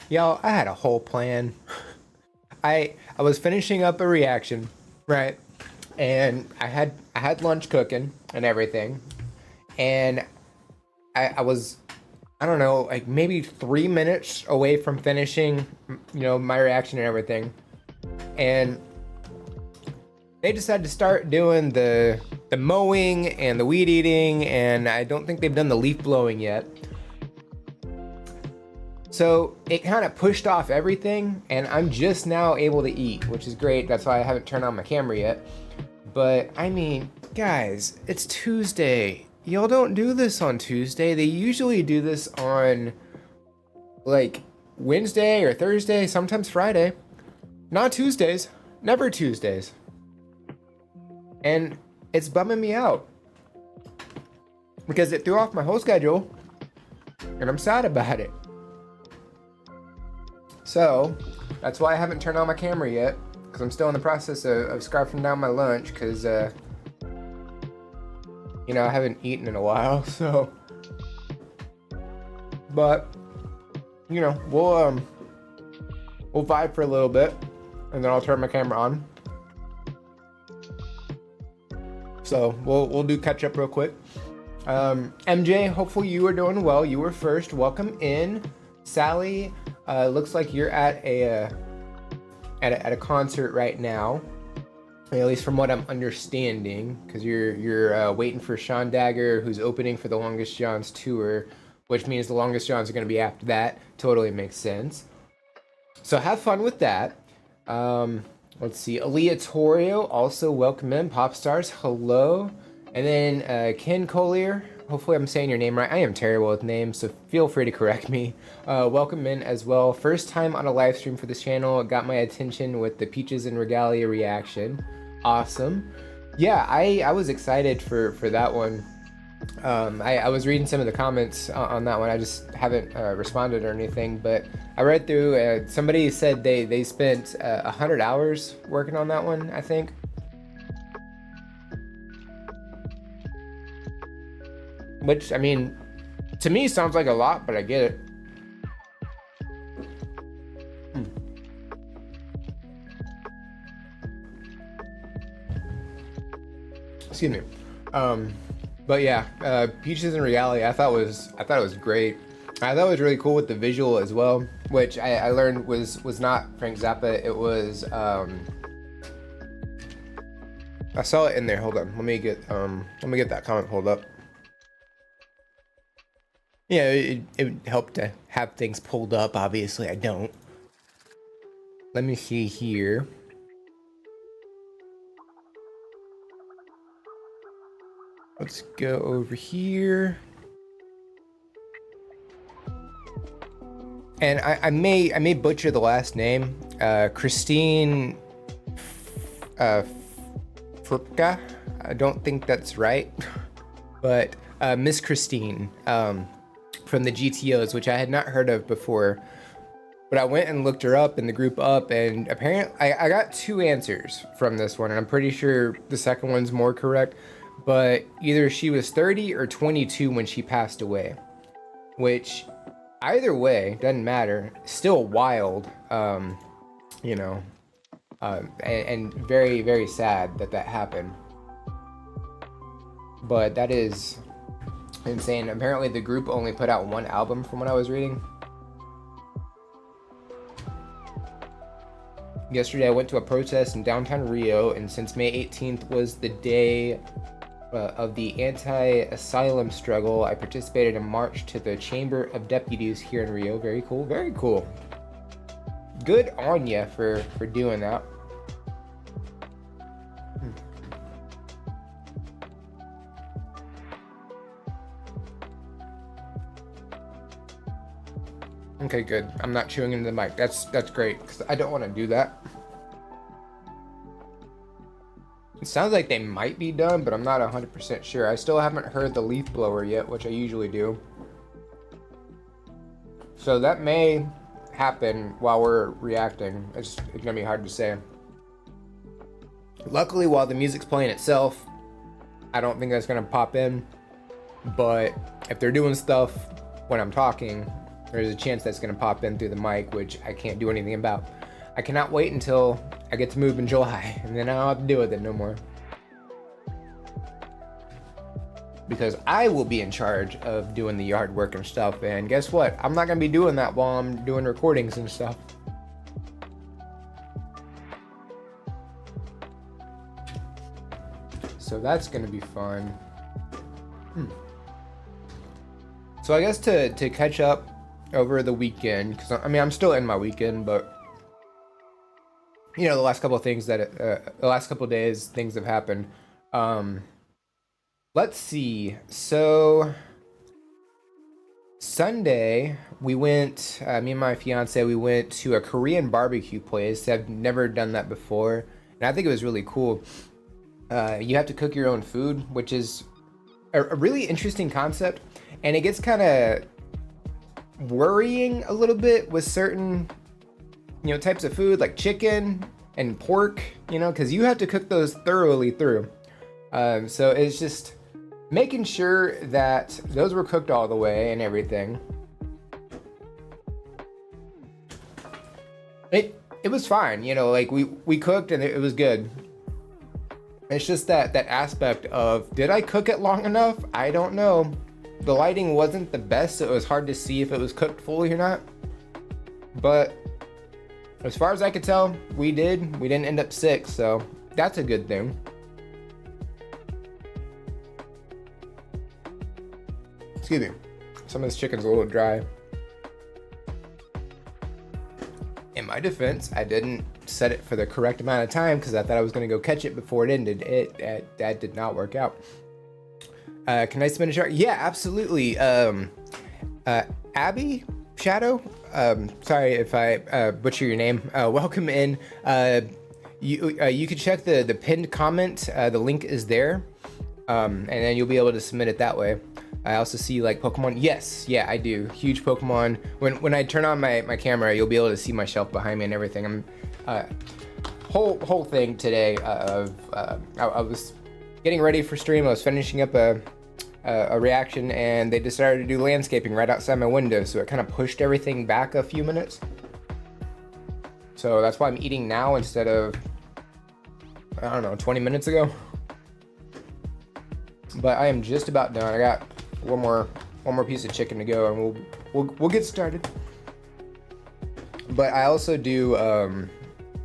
Y'all, I had a whole plan. I was finishing up a reaction, right? And I had lunch cooking and everything. And I was, I don't know, like maybe 3 minutes away from finishing, my reaction and everything. And they decided to start doing the mowing and the weed eating, and I don't think they've done the leaf blowing yet. So it kind of pushed off everything, and I'm just now able to eat, which is great. That's why I haven't turned on my camera yet. But I mean, guys, it's Tuesday. Y'all don't do this on Tuesday. They usually do this on like Wednesday or Thursday, sometimes Friday. Not Tuesdays. Never Tuesdays. And it's bumming me out because it threw off my whole schedule, and I'm sad about it. So that's why I haven't turned on my camera yet, because I'm still in the process of scarfing down my lunch, because I haven't eaten in a while. So, but we'll vibe for a little bit, and then I'll turn my camera on. So we'll do catch up real quick. MJ, hopefully you are doing well. You were first. Welcome in. Sally, looks like you're at a concert right now, at least from what I'm understanding, because you're waiting for Sean Dagger, who's opening for the Longest John's tour, which means the Longest John's are going to be after that. Totally makes sense. So have fun with that. Let's see. Aaliyah Torrio, also welcome in. Pop Stars, hello. And then Ken Collier, hopefully I'm saying your name right. I am terrible with names, so feel free to correct me. Welcome in as well. First time on a live stream for this channel. It got my attention with the Peaches and Regalia reaction. Awesome. Yeah, I was excited for that one. I was reading some of the comments on that one. I just haven't responded or anything, but I read through. Somebody said they spent 100 hours working on that one, I think. Which, I mean, to me sounds like a lot, but I get it. Excuse me. But yeah, Peaches and Reality, I thought it was great. I thought it was really cool with the visual as well, which I learned was not Frank Zappa. It was I saw it in there. Hold on, let me get that comment pulled up. Yeah, it would help to have things pulled up. Obviously, I don't. Let me see here. Let's go over here. And I may butcher the last name. Christine Frupka. I don't think that's right. But Miss Christine. From the GTOs, which I had not heard of before, but I went and looked her up in the group up, and apparently I got two answers from this one, and I'm pretty sure the second one's more correct, but either she was 30 or 22 when she passed away, which either way doesn't matter, still wild, and very, very sad that happened. But that is insane. Apparently the group only put out one album from what I was reading. Yesterday I went to a protest in downtown Rio, and since May 18th was the day of the anti-asylum struggle, I participated in a march to the Chamber of Deputies here in Rio. Very cool, very cool. Good on ya for doing that. Okay, good. I'm not chewing into the mic. That's great, because I don't want to do that. It sounds like they might be done, but I'm not 100% sure. I still haven't heard the leaf blower yet, which I usually do. So that may happen while we're reacting. It's gonna be hard to say. Luckily, while the music's playing itself, I don't think that's gonna pop in. But if they're doing stuff when I'm talking, there's a chance that's going to pop in through the mic, which I can't do anything about. I cannot wait until I get to move in July, and then I don't have to deal with it no more. Because I will be in charge of doing the yard work and stuff, and guess what? I'm not going to be doing that while I'm doing recordings and stuff. So that's going to be fun. So I guess to catch up over the weekend, because I mean, I'm still in my weekend, but you know, the last couple of things that, the last couple of days, things have happened. Let's see. So Sunday we went, me and my fiance, we went to a Korean barbecue place. I've never done that before, and I think it was really cool. You have to cook your own food, which is a really interesting concept, and it gets kind of worrying a little bit with certain, you know, types of food like chicken and pork, you know, because you have to cook those thoroughly through. So it's just making sure that those were cooked all the way and everything. It was fine, you know, like we cooked and it was good. It's just that aspect of, did I cook it long enough? I don't know. The lighting wasn't the best, so it was hard to see if it was cooked fully or not. But as far as I could tell, we didn't end up sick, so that's a good thing. Excuse me. Some of this chicken's a little dry. In my defense, I didn't set it for the correct amount of time because I thought I was going to go catch it before it ended. That did not work out. Can I spin a shark? Yeah, absolutely. Abby Shadow. Sorry if I butcher your name. Welcome in. You can check the pinned comment. The link is there, and then you'll be able to submit it that way. I also see like Pokemon. Yes, yeah, I do. Huge Pokemon. When I turn on my camera, you'll be able to see my shelf behind me and everything. I'm whole thing today of I was getting ready for stream. I was finishing up a reaction, and they decided to do landscaping right outside my window, so it kind of pushed everything back a few minutes. So that's why I'm eating now instead of, I don't know, 20 minutes ago. But I am just about done. I got one more piece of chicken to go, and we'll get started. But I also do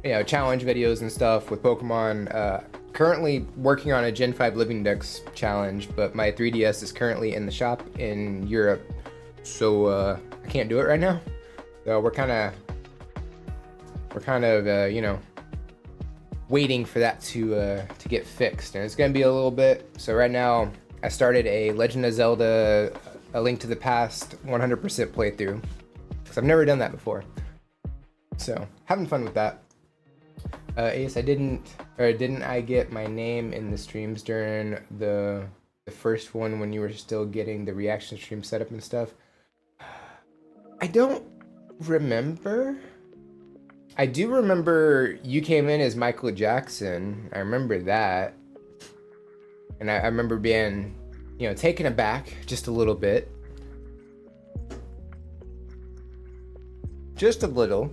you know, challenge videos and stuff with Pokemon. Currently working on a Gen 5 Living Dex challenge, but my 3DS is currently in the shop in Europe, so I can't do it right now. So we're kind of you know, waiting for that to get fixed, and it's gonna be a little bit. So right now I started a Legend of Zelda: A Link to the Past 100% playthrough, because I've never done that before. So having fun with that. Ace, didn't I get my name in the streams during the first one when you were still getting the reaction stream set up and stuff? I don't remember. I do remember you came in as Michael Jackson. I remember that. And I remember being, you know, taken aback just a little bit. Just a little.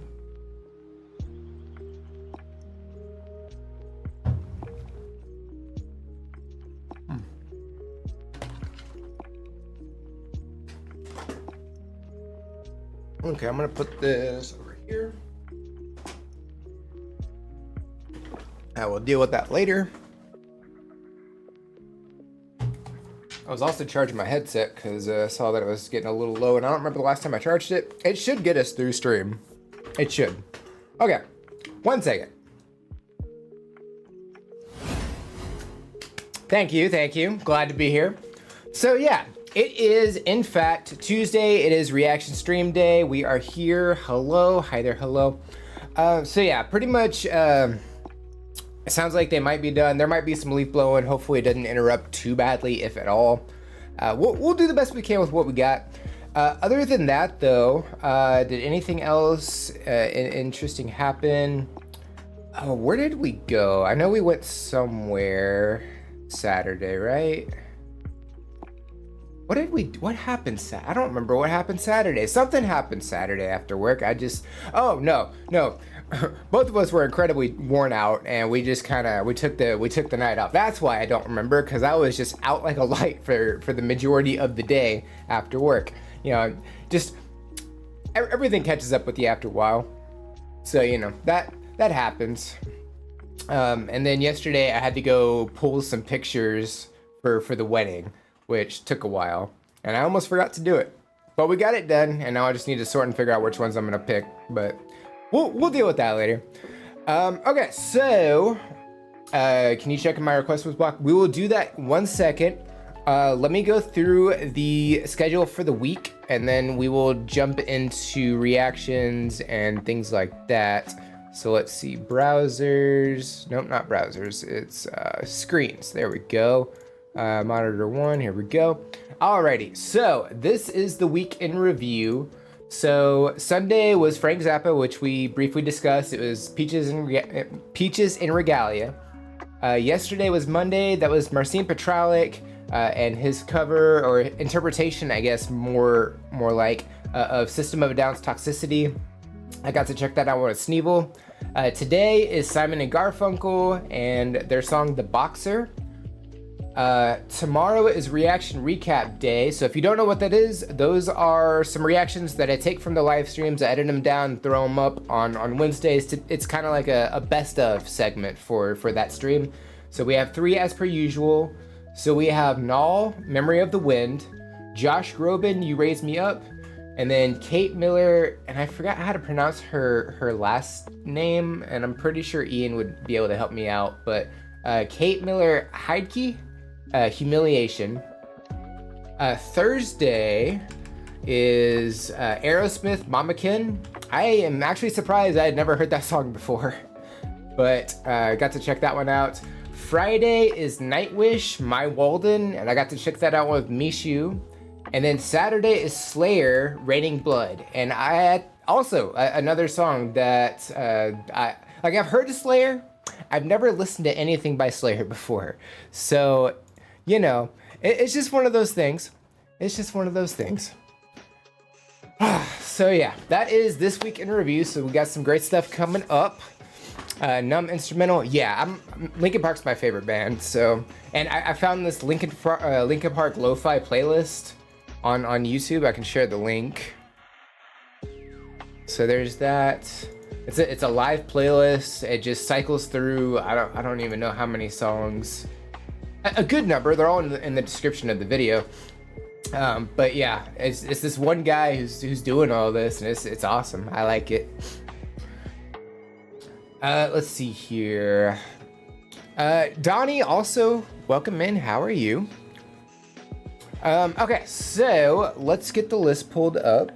Okay, I'm gonna put this over here. I will deal with that later. I was also charging my headset because I saw that it was getting a little low, and I don't remember the last time I charged it. It should get us through stream. It should. Okay, 1 second. Thank you. Glad to be here. So yeah, it is in fact Tuesday. It is reaction stream day. We are here. Hello, hi there, hello. So yeah, pretty much. It sounds like they might be done. There might be some leaf blowing. Hopefully it doesn't interrupt too badly, if at all. We'll do the best we can with what we got. Other than that, though, did anything else interesting happen? Oh, where did we go? I know we went somewhere Saturday, right? what happened I don't remember what happened Saturday. Something happened Saturday after work. Oh, no. Both of us were incredibly worn out, and we just we took the night off. That's why I don't remember, because I was just out like a light for the majority of the day after work. You know, just everything catches up with you after a while. So, you know, that happens. And then yesterday I had to go pull some pictures for the wedding, which took a while, and I almost forgot to do it. But we got it done, and now I just need to sort and figure out which ones I'm gonna pick. But we'll deal with that later. Okay, so can you check in my request was blocked? We will do that 1 second. Let me go through the schedule for the week, and then we will jump into reactions and things like that. So let's see, browsers. Nope, not browsers. It's screens. There we go. Monitor 1, here we go. Alrighty, so this is the week in review. So Sunday was Frank Zappa, which we briefly discussed. It was Peaches in Regalia. Yesterday was Monday. That was Marcin Petralik and his cover, or interpretation, I guess, more like, of System of a Down's Toxicity. I got to check that out with Sneevil. Today is Simon and Garfunkel and their song The Boxer. Tomorrow is Reaction Recap Day. So if you don't know what that is, those are some reactions that I take from the live streams, I edit them down, throw them up on Wednesdays. It's kind of like a best of segment for that stream. So we have 3 as per usual. So we have Null, Memory of the Wind, Josh Groban, You Raise Me Up, and then Kate Miller, and I forgot how to pronounce her last name, and I'm pretty sure Ian would be able to help me out, but Kate Miller Heidke, Humiliation. Thursday is Aerosmith, Mamakin. I am actually surprised I had never heard that song before, but got to check that one out. Friday is Nightwish, My Walden, and I got to check that out with Mishu. And then Saturday is Slayer, Raining Blood, and I had also another song that I've heard of Slayer. I've never listened to anything by Slayer before, so you know, it's just one of those things. It's just one of those things. So yeah, that is this week in review. So we got some great stuff coming up. Numb Instrumental, yeah, Linkin Park's my favorite band. So, and I found this Linkin Park lo-fi playlist on YouTube. I can share the link. So there's that. It's a live playlist. It just cycles through. I don't even know how many songs. A good number. They're all in the description of the video. But yeah, it's this one guy who's doing all this, and it's awesome. I like it. Let's see here. Donnie, also welcome in. How are you? Okay, so let's get the list pulled up.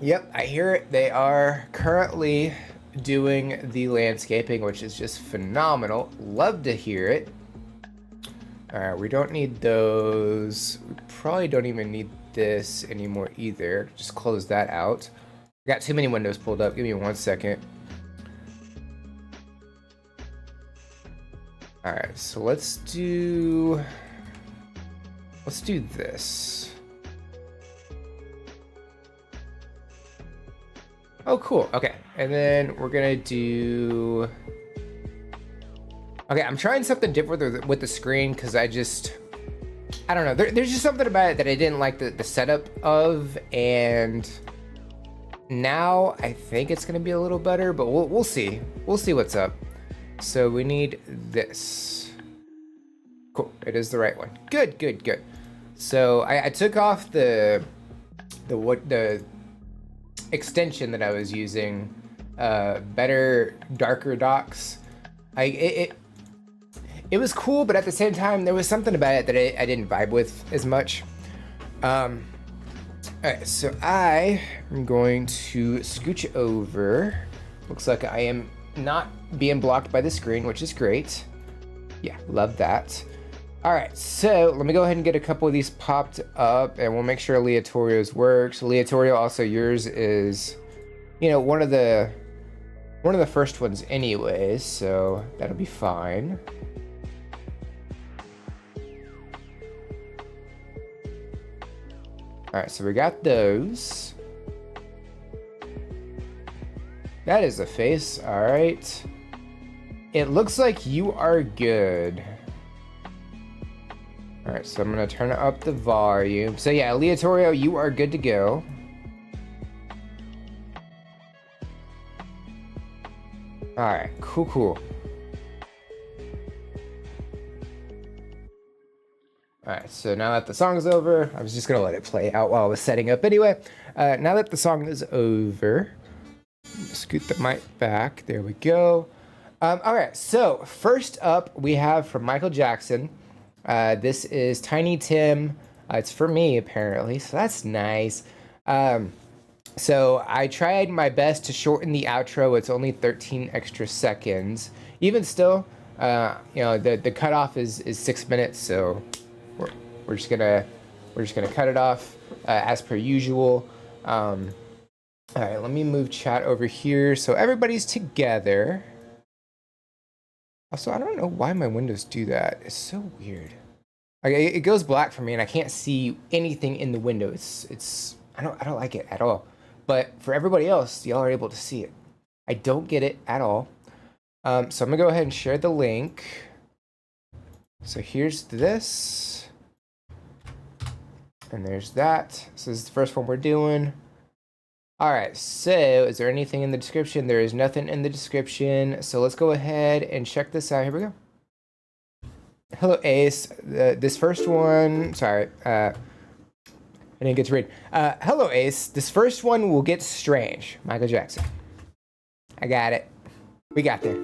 Yep, I hear it. They are currently doing the landscaping, which is just phenomenal. Love to hear it. All right, we don't need those. We probably don't even need this anymore either. Just close that out. I got too many windows pulled up. Give me 1 second. All right, so let's do this. Oh, cool. Okay, and then we're gonna do. Okay, I'm trying something different with the screen because I don't know. There's just something about it that I didn't like the setup of, and now I think it's gonna be a little better, but we'll see. We'll see what's up. So we need this. Cool, it is the right one. Good. So I took off the extension that I was using, Better Darker Docs. It was cool, but at the same time, there was something about it that I didn't vibe with as much. Alright, so I am going to scooch over. Looks like I am not being blocked by the screen, which is great. Yeah, love that. Alright, so let me go ahead and get a couple of these popped up, and we'll make sure Aleatorio's works. Aleatorio, also yours is, you know, one of the first ones anyways, so that'll be fine. All right, so we got those. That is a face. All right. It looks like you are good. All right, so I'm gonna turn up the volume. So yeah, Leotorio, you are good to go. All right, cool. All right, so now that the song's over, I was just gonna let it play out while I was setting up anyway. Now that the song is over, scoot the mic back. There we go. All right, so first up we have from Michael Jackson. This is Tiny Tim. It's for me apparently, so that's nice. So I tried my best to shorten the outro. It's only 13 extra seconds. Even still, you know, the cutoff is 6 minutes, so we're just gonna cut it off as per usual. All right, let me move chat over here so everybody's together. Also, I don't know why my windows do that. It's so weird. Like, it goes black for me, and I can't see anything in the window. I don't like it at all. But for everybody else, y'all are able to see it. I don't get it at all. So I'm gonna go ahead and share the link. So here's this. And there's that. So this is the first one we're doing. All right, so is there anything in the description? There is nothing in the description. So let's go ahead and check this out. Here we go. Hello, Ace. This first one, sorry, I didn't get to read. Hello, Ace. This first one will get strange. Michael Jackson. I got it. We got there.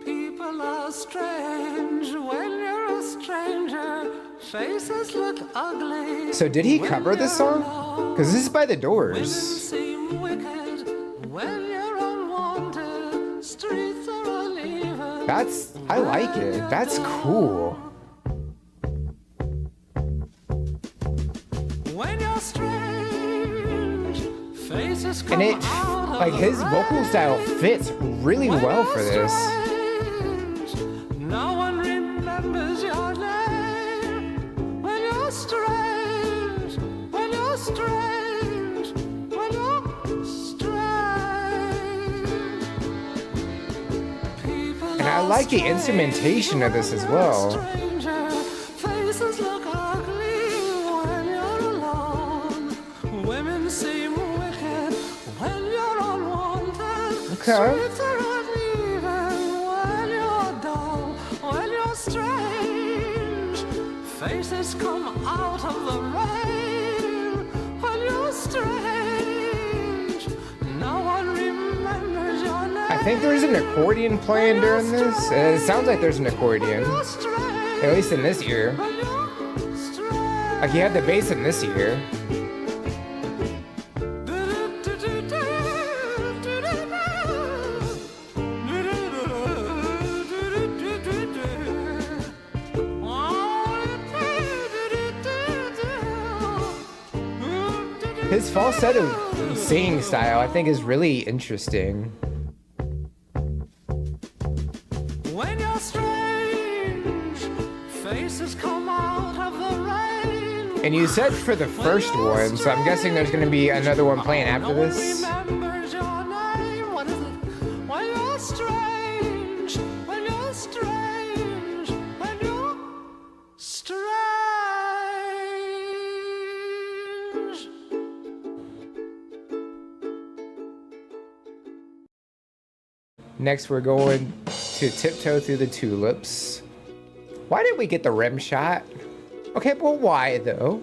People are strange when you're a stranger. Faces look ugly. So did he cover this song? Because this is by The Doors. Women seem wicked when you're unwanted. Streets are uneven. I like it. That's cool. When you're strange, faces come And it, out like, of his the vocal rain. style fits really When well you're for this. strange, no one remembers your name. When you're strange, when you're strange, when you're strange. People And I like the instrumentation of this as well. stranger, faces look ugly when you're alone. Women seem wicked when you're unwanted. Okay. Streets are uneven when you're dull, when you're strange. Faces come out of the rain when you're strange. No one remembers your name. I think there's an accordion playing during this. It sounds like there's an accordion, You're strange. at least in this ear. When you're strange. Like, you have the bass in this ear. His falsetto singing style, I think, is really interesting. When you're strange, faces come out of the rain. And you said for the first one, so I'm guessing there's going to be another one playing after No one this. remembers your name. What is it? When you're strange, when you're strange, when you're strange. Next, we're going to Tiptoe Through the Tulips. Why did we get the rim shot? Okay, well, why though?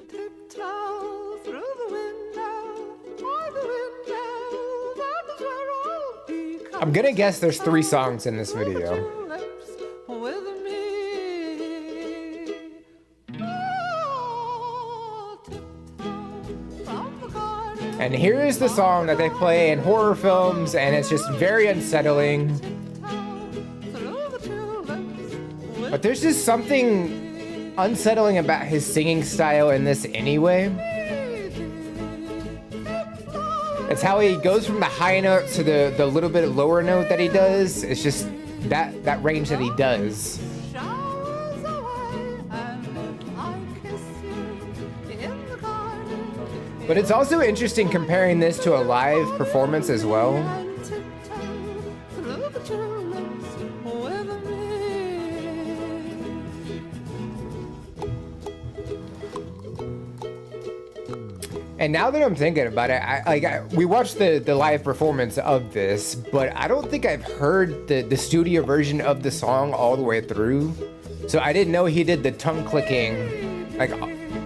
Tiptoe through the window, by the window, that is where I'll be. I'm gonna guess there's 3 songs in this video. Tulips with me. Oh, tiptoe from the garden. And here is the song that they play in horror films, and it's just very unsettling. Through the tulips with But there's just something unsettling about his singing style in this anyway. It's how he goes from the high note to the little bit of lower note that he does. It's just that range that he does. showers away and But it's also interesting comparing this to a live performance as well. And tiptoe through the tulips with me. And now that I'm thinking about it, we watched the live performance of this, but I don't think I've heard the studio version of the song all the way through. So I didn't know he did the tongue clicking like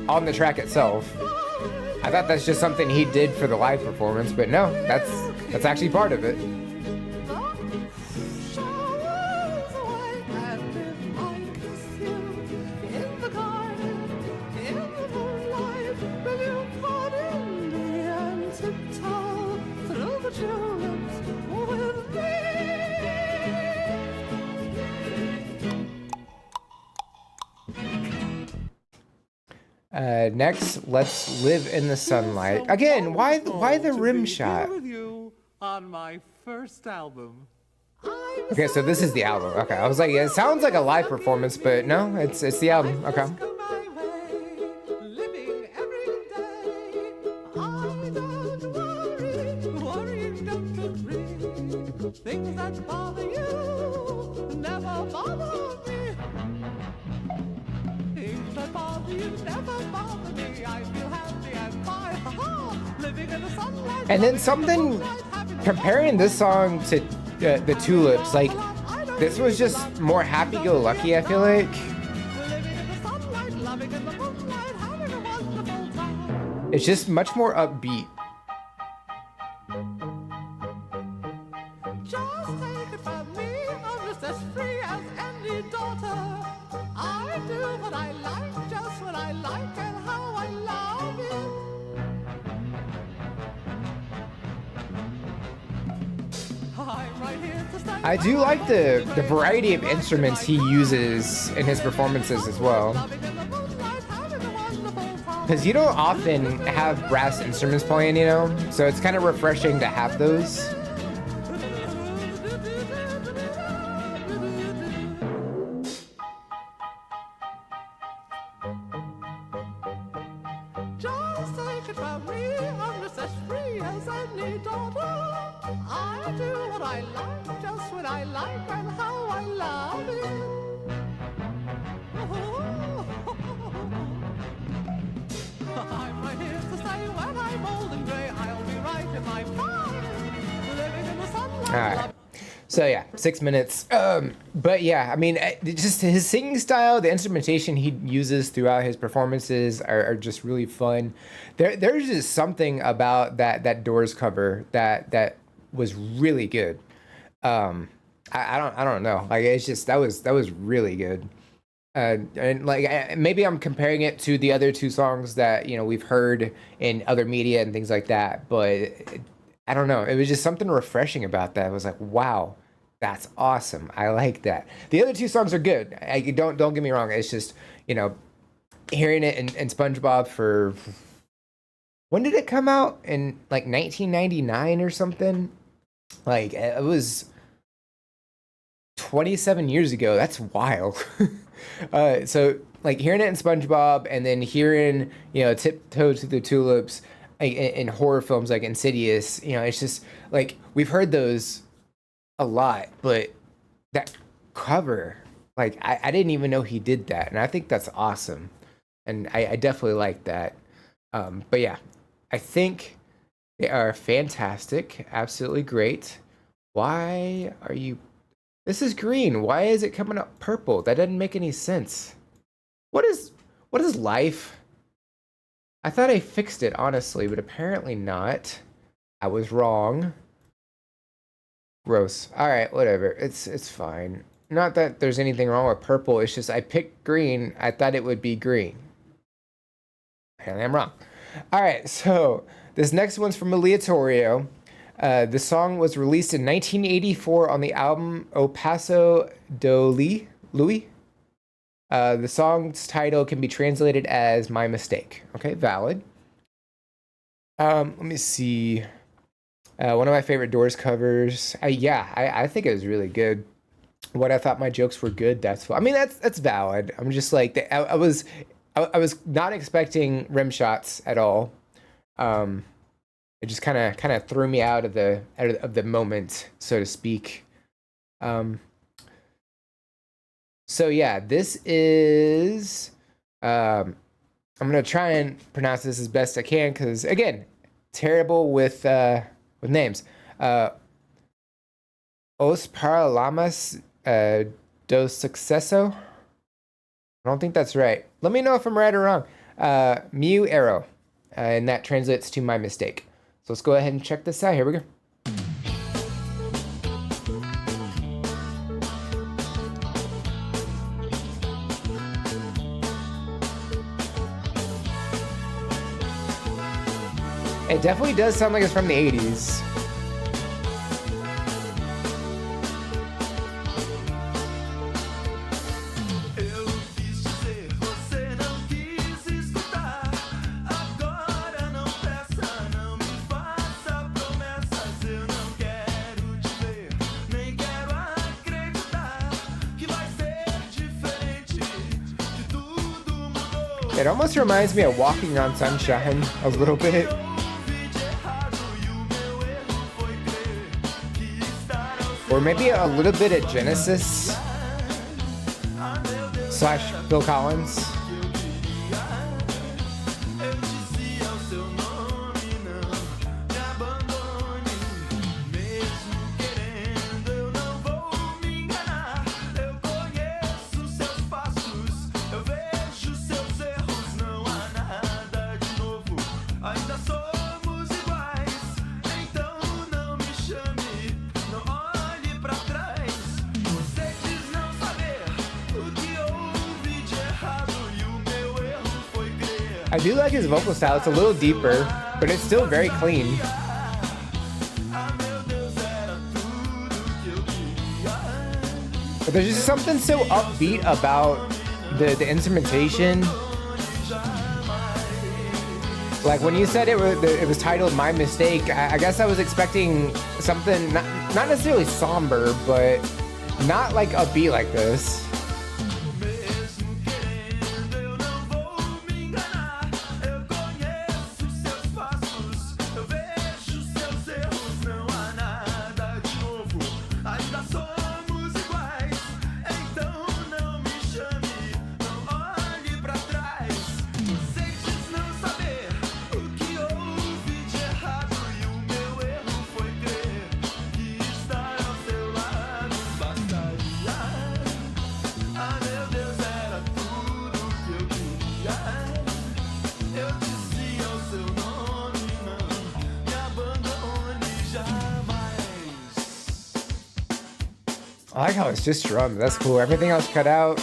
on the track itself. I thought that's just something he did for the live performance, but no, that's actually part of it. Showers away, and if I kiss you in the garden, in the moonlight, will you pardon me and tiptoe through the tulips with me? Next, let's live in the sunlight. Again, why the rim shot? With you on my first album. Okay, so this is the album. Okay, I was like, it sounds like a live performance, but no, it's the album. Okay. Go my way, living every day. I don't worry, worrying don't agree. Things that bother you never bother me. Things that bother you never bother me. I feel happy and fine, ha-ha, living in the sunlight. And then something comparing this song to the Tulips, like this was just more happy-go-lucky. I feel like. Living in the sunlight, loving in the moonlight, having a wonderful time. It's just much more upbeat. Just take it from me, I'm just as free as any daughter. I do what I like, just what I like, and how I love it. I'm right here to stay. I do like the variety of instruments he uses in his performances as well. Loving in the moonlight, having a wonderful time. Because you don't often have brass instruments playing, you know? So it's kind of refreshing to have those. Just take it from me, I'm just as free as any daughter. I do what I like, just what I like, and how I love it. I'm right here to stay when I'm old and grey. I'll be right in my prime, living in the sunlight. All right. So yeah, 6 minutes. But yeah, I mean, just his singing style, the instrumentation he uses throughout his performances are just really fun. There's just something about that Doors cover that was really good. I don't know. Like it's just that was really good. And like maybe I'm comparing it to the other two songs that we've heard in other media and things like that, but I don't know. It was just something refreshing about that. It was like, wow, that's awesome. I like that. The other two songs are good. Don't get me wrong. It's just hearing it in SpongeBob for when did it come out? In like 1999 or something. Like it was 27 years ago. That's wild. So like hearing it in SpongeBob and then hearing Tiptoe to the Tulips in horror films like Insidious, it's just like we've heard those a lot, but that cover, like I didn't even know he did that, and I think that's awesome, and I definitely like that. But yeah, I think they are fantastic, absolutely great. Why are you? This is green. Why is it coming up purple? That doesn't make any sense. What is life? I thought I fixed it, honestly, but apparently not. I was wrong. Gross. All right, whatever. It's fine. Not that there's anything wrong with purple. It's just I picked green. I thought it would be green. Apparently I'm wrong. All right, so this next one's from Aleatorio. The song was released in 1984 on the album O Paso do Louis. The song's title can be translated as My Mistake. Okay, valid. Let me see. One of my favorite Doors covers. I think it was really good. What I thought my jokes were good. That's I mean that's valid. I'm just like I was not expecting rim shots at all. It just kind of threw me out of the moment, so to speak. So yeah, this is I'm gonna try and pronounce this as best I can because again, terrible with names. Os Paralamas dos Sucesso. I don't think that's right. Let me know if I'm right or wrong. Miu Arrow, and that translates to my mistake. So let's go ahead and check this out. Here we go. It definitely does sound like it's from the 80s. It almost reminds me of Walking on Sunshine a little bit. Or maybe a little bit of Genesis / Phil Collins. I do like his vocal style. It's a little deeper, but it's still very clean. But there's just something so upbeat about the instrumentation. Like when you said it was titled "My Mistake," I guess I was expecting something not necessarily somber, but not like upbeat like this. I like how it's just drums. That's cool. Everything else cut out.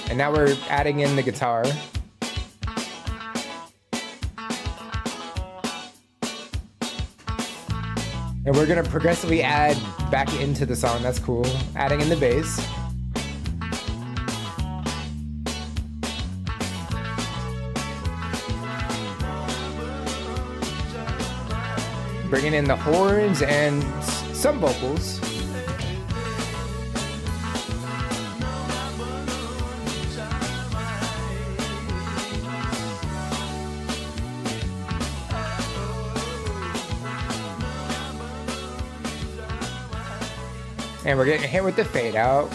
And now we're adding in the guitar. And we're going to progressively add back into the song. That's cool. Adding in the bass. Bringing in the horns and some vocals. And we're getting hit with the fade out.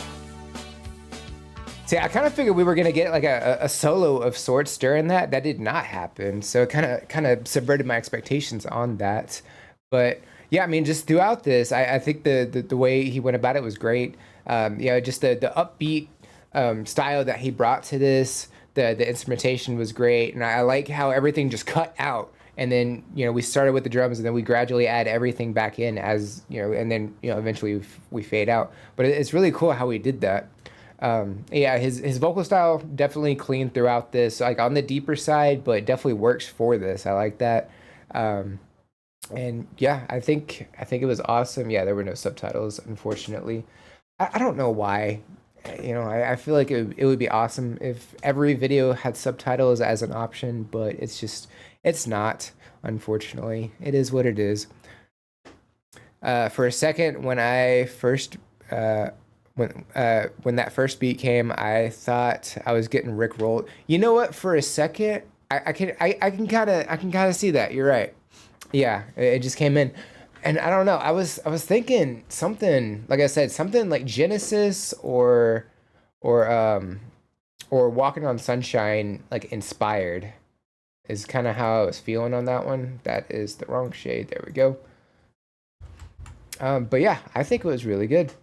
See, I kind of figured we were gonna get like a solo of sorts during that. That did not happen, so it kind of subverted my expectations on that. But yeah, I mean, just throughout this, I think the way he went about it was great. Just the upbeat style that he brought to this. The instrumentation was great, and I like how everything just cut out. And then, we started with the drums and then we gradually add everything back in as, and then, eventually we fade out. But it's really cool how we did that. His vocal style definitely clean throughout this, like on the deeper side, but definitely works for this. I like that. And yeah, I think it was awesome. Yeah, there were no subtitles, unfortunately. I don't know why. I feel like it would be awesome if every video had subtitles as an option, but it's not, unfortunately. It is what it is. For a second, when I first, when that first beat came, I thought I was getting rickrolled. You know what? For a second, I can kind of see that. You're right. Yeah, it just came in, and I don't know. I was thinking something like I said, something like Genesis or Walking on Sunshine, like inspired, is kind of how I was feeling on that one. That is the wrong shade. There we go. But yeah, I think it was really good.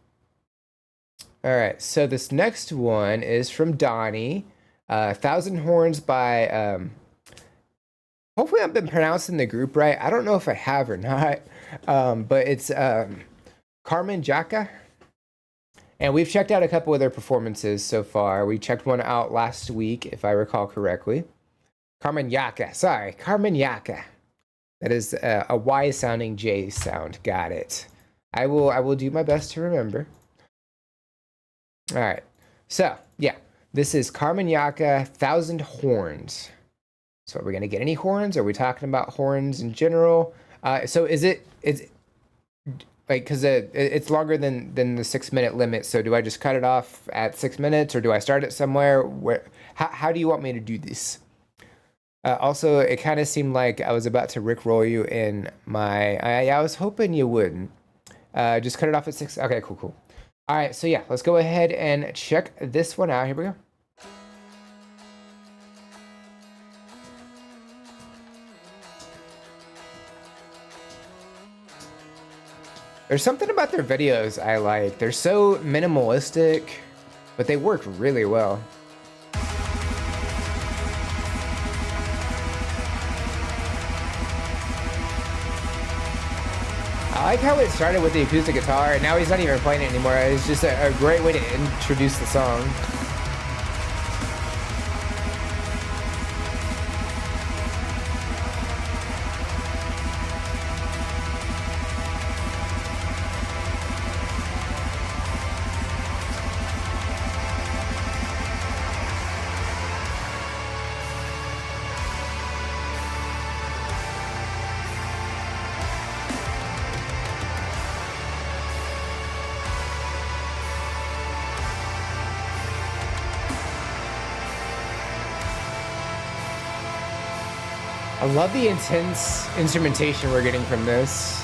All right, so this next one is from Donnie. Thousand Horns by, hopefully I've been pronouncing the group right. I don't know if I have or not, but it's Carmen Jaca. And we've checked out a couple of their performances so far. We checked one out last week, if I recall correctly. Carmen Yaca, sorry, Carmen Yaca. That is a Y-sounding J sound. Got it. I will do my best to remember. All right, so yeah, this is Carmen Yaca, Thousand Horns. So are we gonna get any horns? Are we talking about horns in general? So it's like, because it's longer than the 6-minute limit. So do I just cut it off at 6 minutes, or do I start it somewhere? How do you want me to do this? Also, it kind of seemed like I was about to rickroll you in my. I was hoping you wouldn't. Just cut it off at 6. Okay, cool. All right, so yeah, let's go ahead and check this one out. Here we go. There's something about their videos I like. They're so minimalistic, but they work really well. I like how it started with the acoustic guitar, and now he's not even playing it anymore. It's just a great way to introduce the song. I love the intense instrumentation we're getting from this.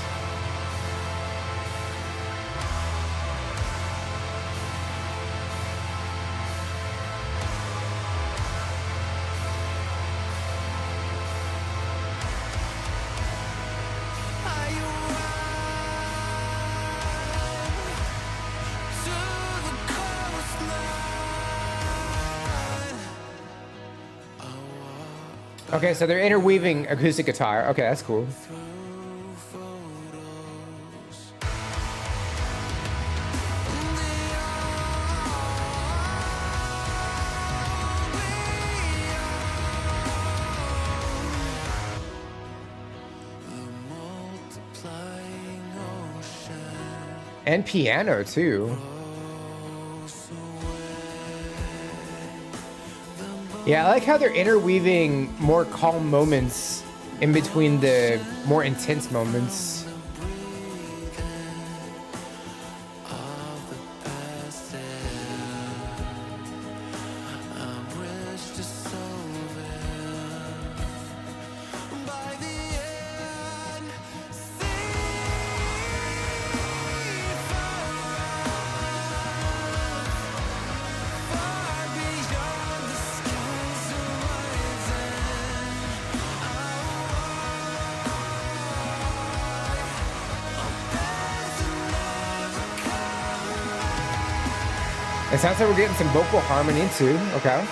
Okay, so they're interweaving acoustic guitar. Okay, that's cool. And piano too. Yeah, I like how they're interweaving more calm moments in between the more intense moments. It sounds like we're getting some vocal harmony too. Okay.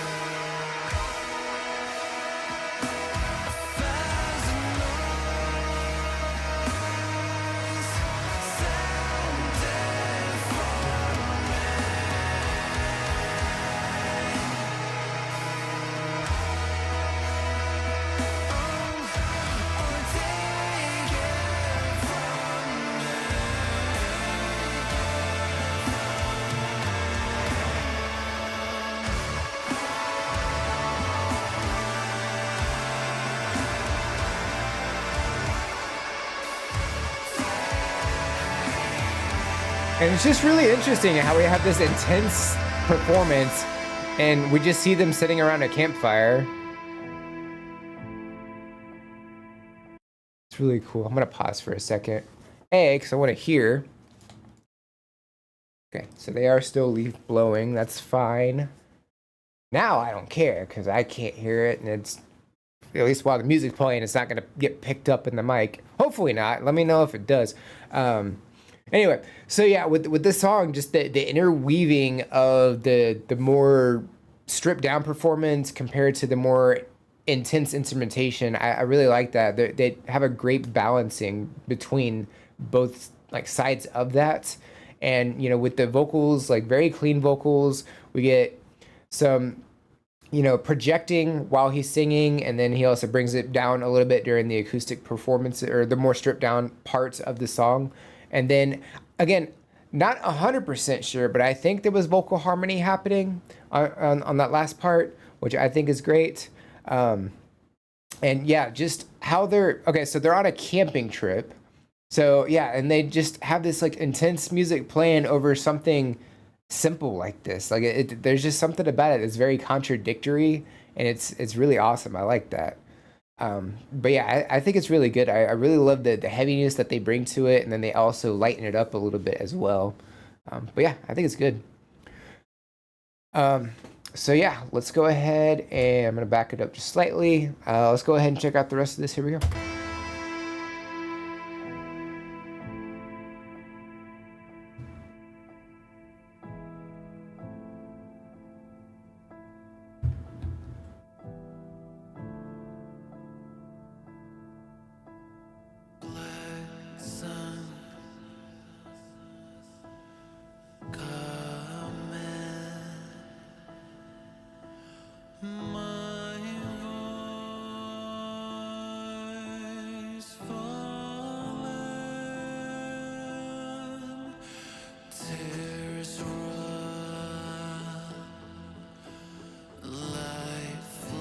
And it's just really interesting how we have this intense performance and we just see them sitting around a campfire. It's really cool. I'm gonna pause for a second. A, because I want to hear. Okay, so they are still leaf blowing. That's fine. Now I don't care because I can't hear it, and it's at least while the music's playing, it's not gonna get picked up in the mic. Hopefully not. Let me know if it does. Anyway, so yeah, with this song, just the interweaving of the more stripped down performance compared to the more intense instrumentation, I really like that. They have a great balancing between both like sides of that, and you know, with the vocals, like very clean vocals, we get some, you know, projecting while he's singing, and then he also brings it down a little bit during the acoustic performance or the more stripped down parts of the song. And then again, not 100% sure, but I think there was vocal harmony happening on that last part, which I think is great. And yeah, just how they're okay. So they're on a camping trip. So yeah, and they just have this like intense music playing over something simple like this. Like there's just something about it that's very contradictory, and it's really awesome. I like that. But yeah, I think it's really good. I really love the heaviness that they bring to it, and then they also lighten it up a little bit as well. But yeah, I think it's good. So yeah, let's go ahead and I'm gonna back it up just slightly. Let's go ahead and check out the rest of this. Here we go.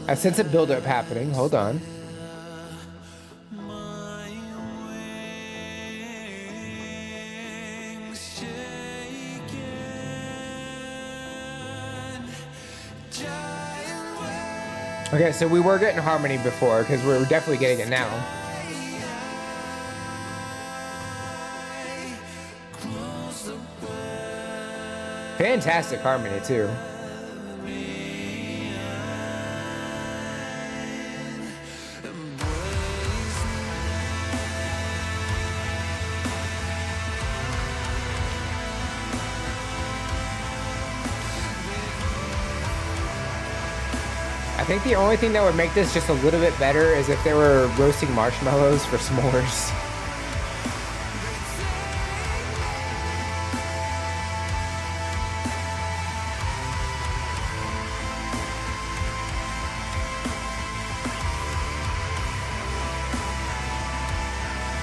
I sense a buildup happening. Hold on. Okay, so we were getting harmony before because we're definitely getting it now. Fantastic harmony too. I think the only thing that would make this just a little bit better is if they were roasting marshmallows for s'mores.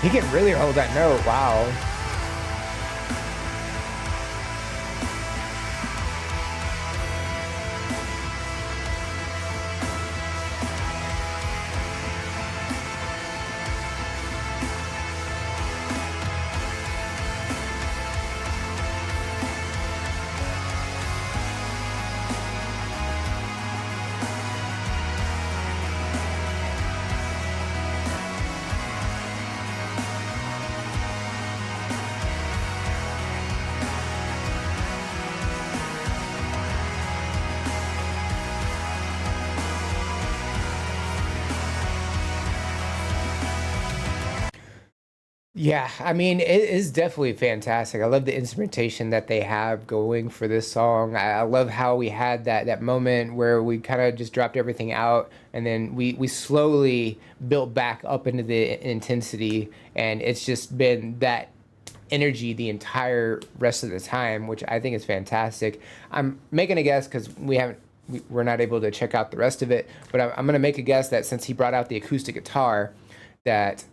He can really hold that note, wow. Yeah, I mean, it is definitely fantastic. I love the instrumentation that they have going for this song. I love how we had that moment where we kind of just dropped everything out, and then we slowly built back up into the intensity, and it's just been that energy the entire rest of the time, which I think is fantastic. I'm making a guess because we're not able to check out the rest of it, but I'm gonna make a guess that since he brought out the acoustic guitar, that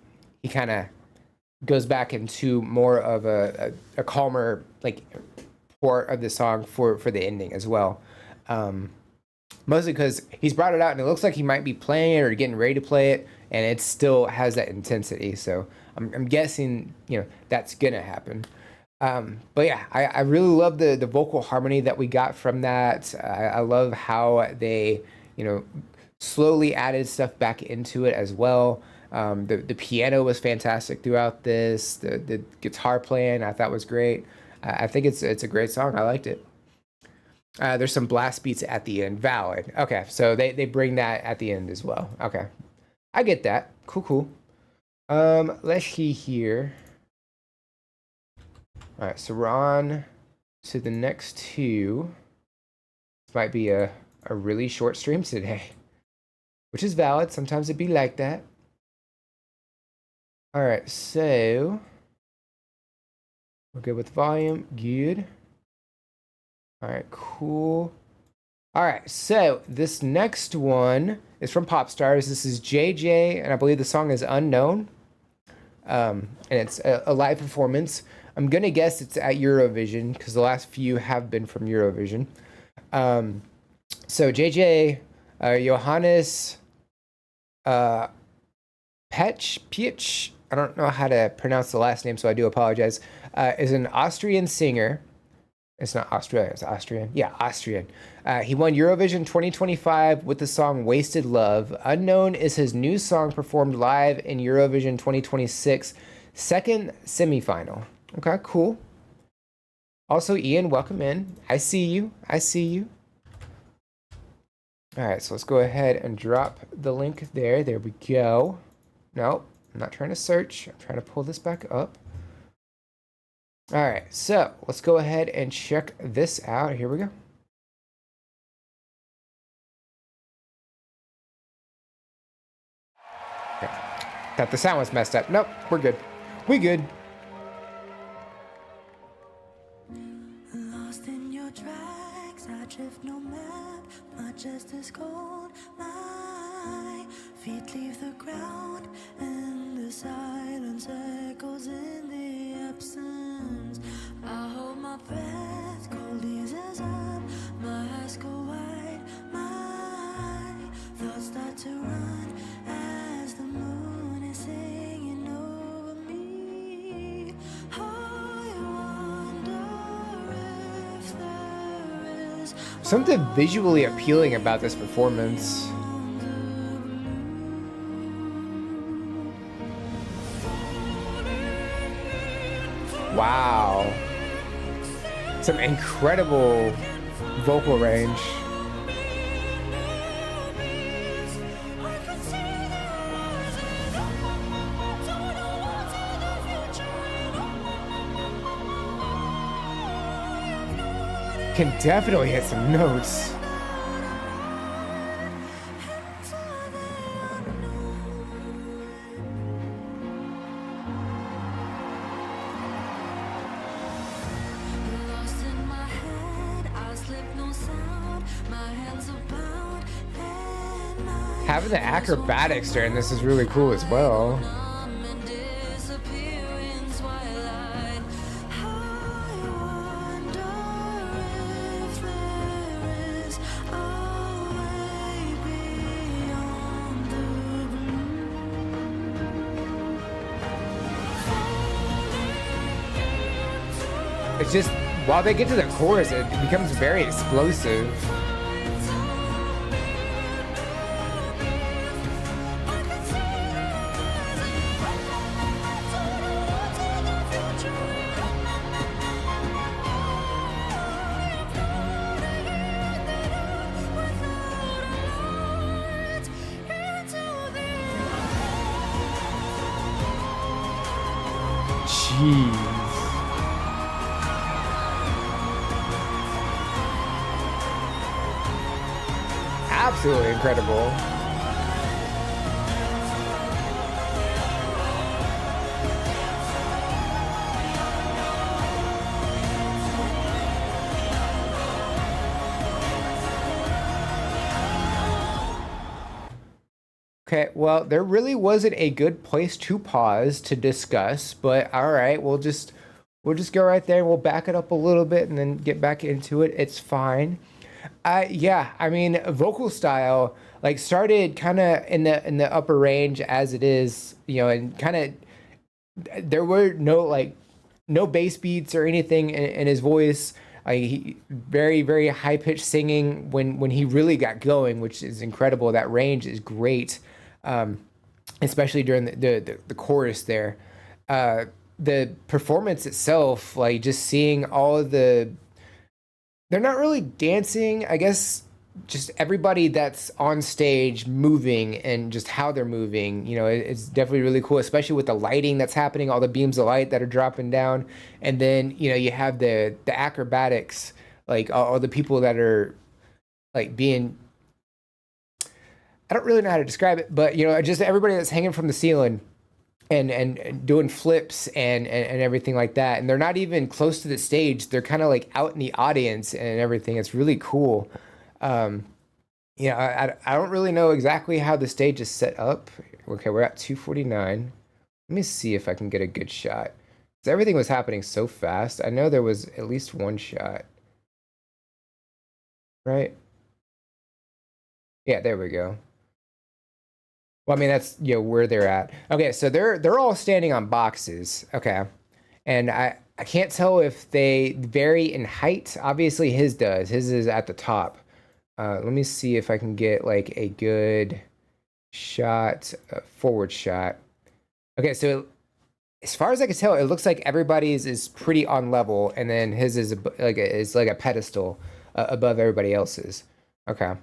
he kind of goes back into more of a calmer like part of the song for the ending as well. Mostly because he's brought it out and it looks like he might be playing it or getting ready to play it, and it still has that intensity. So I'm guessing, you know, that's gonna happen. But yeah, I really love the vocal harmony that we got from that. I love how they, you know, slowly added stuff back into it as well. The piano was fantastic throughout this. The guitar playing I thought was great. I think it's a great song. I liked it. There's some blast beats at the end. Valid. Okay, so they bring that at the end as well. Okay, I get that. Cool. Let's see here. All right, so we're on to the next two. This might be a really short stream today, which is valid. Sometimes it'd be like that. All right, so we're good with volume. Good. All right, cool. All right, so this next one is from Popstars. This is JJ, and I believe the song is Unknown. And it's a live performance. I'm going to guess it's at Eurovision because the last few have been from Eurovision. So JJ, Johannes Pietsch, I don't know how to pronounce the last name, so I do apologize, is an Austrian singer. It's not Australia, it's Austrian. Yeah, Austrian. He won Eurovision 2025 with the song Wasted Love. Unknown is his new song performed live in Eurovision 2026, second semifinal. Okay, cool. Also, Ian, welcome in. I see you. All right, so let's go ahead and drop the link there. There we go. No, I'm not trying to search. I'm trying to pull this back up. All right, so let's go ahead and check this out. Here we go. Okay. Thought the sound was messed up. Nope, we're good. We good. Lost in your tracks, I drift no map. My chest is cold, my feet leave the ground, and the silence echoes in the absence. I hold my breath, cold eases up, my eyes go wide, my thoughts start to run as the moon is singing over me. I wonder if there is Something visually appealing about this performance. Wow. Some incredible vocal range. Can definitely hit some notes. lost in my head, I slip no sound, my hands are bound, and my Having the acrobatics during this is really cool as well. numb and disappear in twilight. I wonder if there is a way beyond the It's just, while they get to the chorus, it becomes very explosive. Jeez. Absolutely incredible. Okay, well, there really wasn't a good place to pause to discuss, but all right, we'll just go right there and we'll back it up a little bit and then get back into it. It's fine. Yeah, I mean, vocal style like started kind of in the upper range as it is, you know, and kind of there were no bass beats or anything in his voice. He very, very high pitched singing when he really got going, which is incredible. That range is great. especially during the chorus there. The performance itself, like just seeing all of they're not really dancing, I guess, just everybody that's on stage moving and just how they're moving, it's definitely really cool, especially with the lighting that's happening, all the beams of light that are dropping down. And then, you have the acrobatics, like all the people that are like being, I don't really know how to describe it, but just everybody that's hanging from the ceiling and doing flips and everything like that. And they're not even close to the stage. They're kind of like out in the audience and everything. It's really cool. I don't really know exactly how the stage is set up. Okay, we're at 249. Let me see if I can get a good shot. Because everything was happening so fast. I know there was at least one shot. Right? Yeah, there we go. Well, I mean, that's where they're at. Okay, so they're all standing on boxes. Okay. And I can't tell if they vary in height. Obviously his does. His is at the top. Let me see if I can get like a good shot, forward shot. Okay, so as far as I can tell, it looks like everybody's is pretty on level, and then his is like a pedestal above everybody else's. Okay.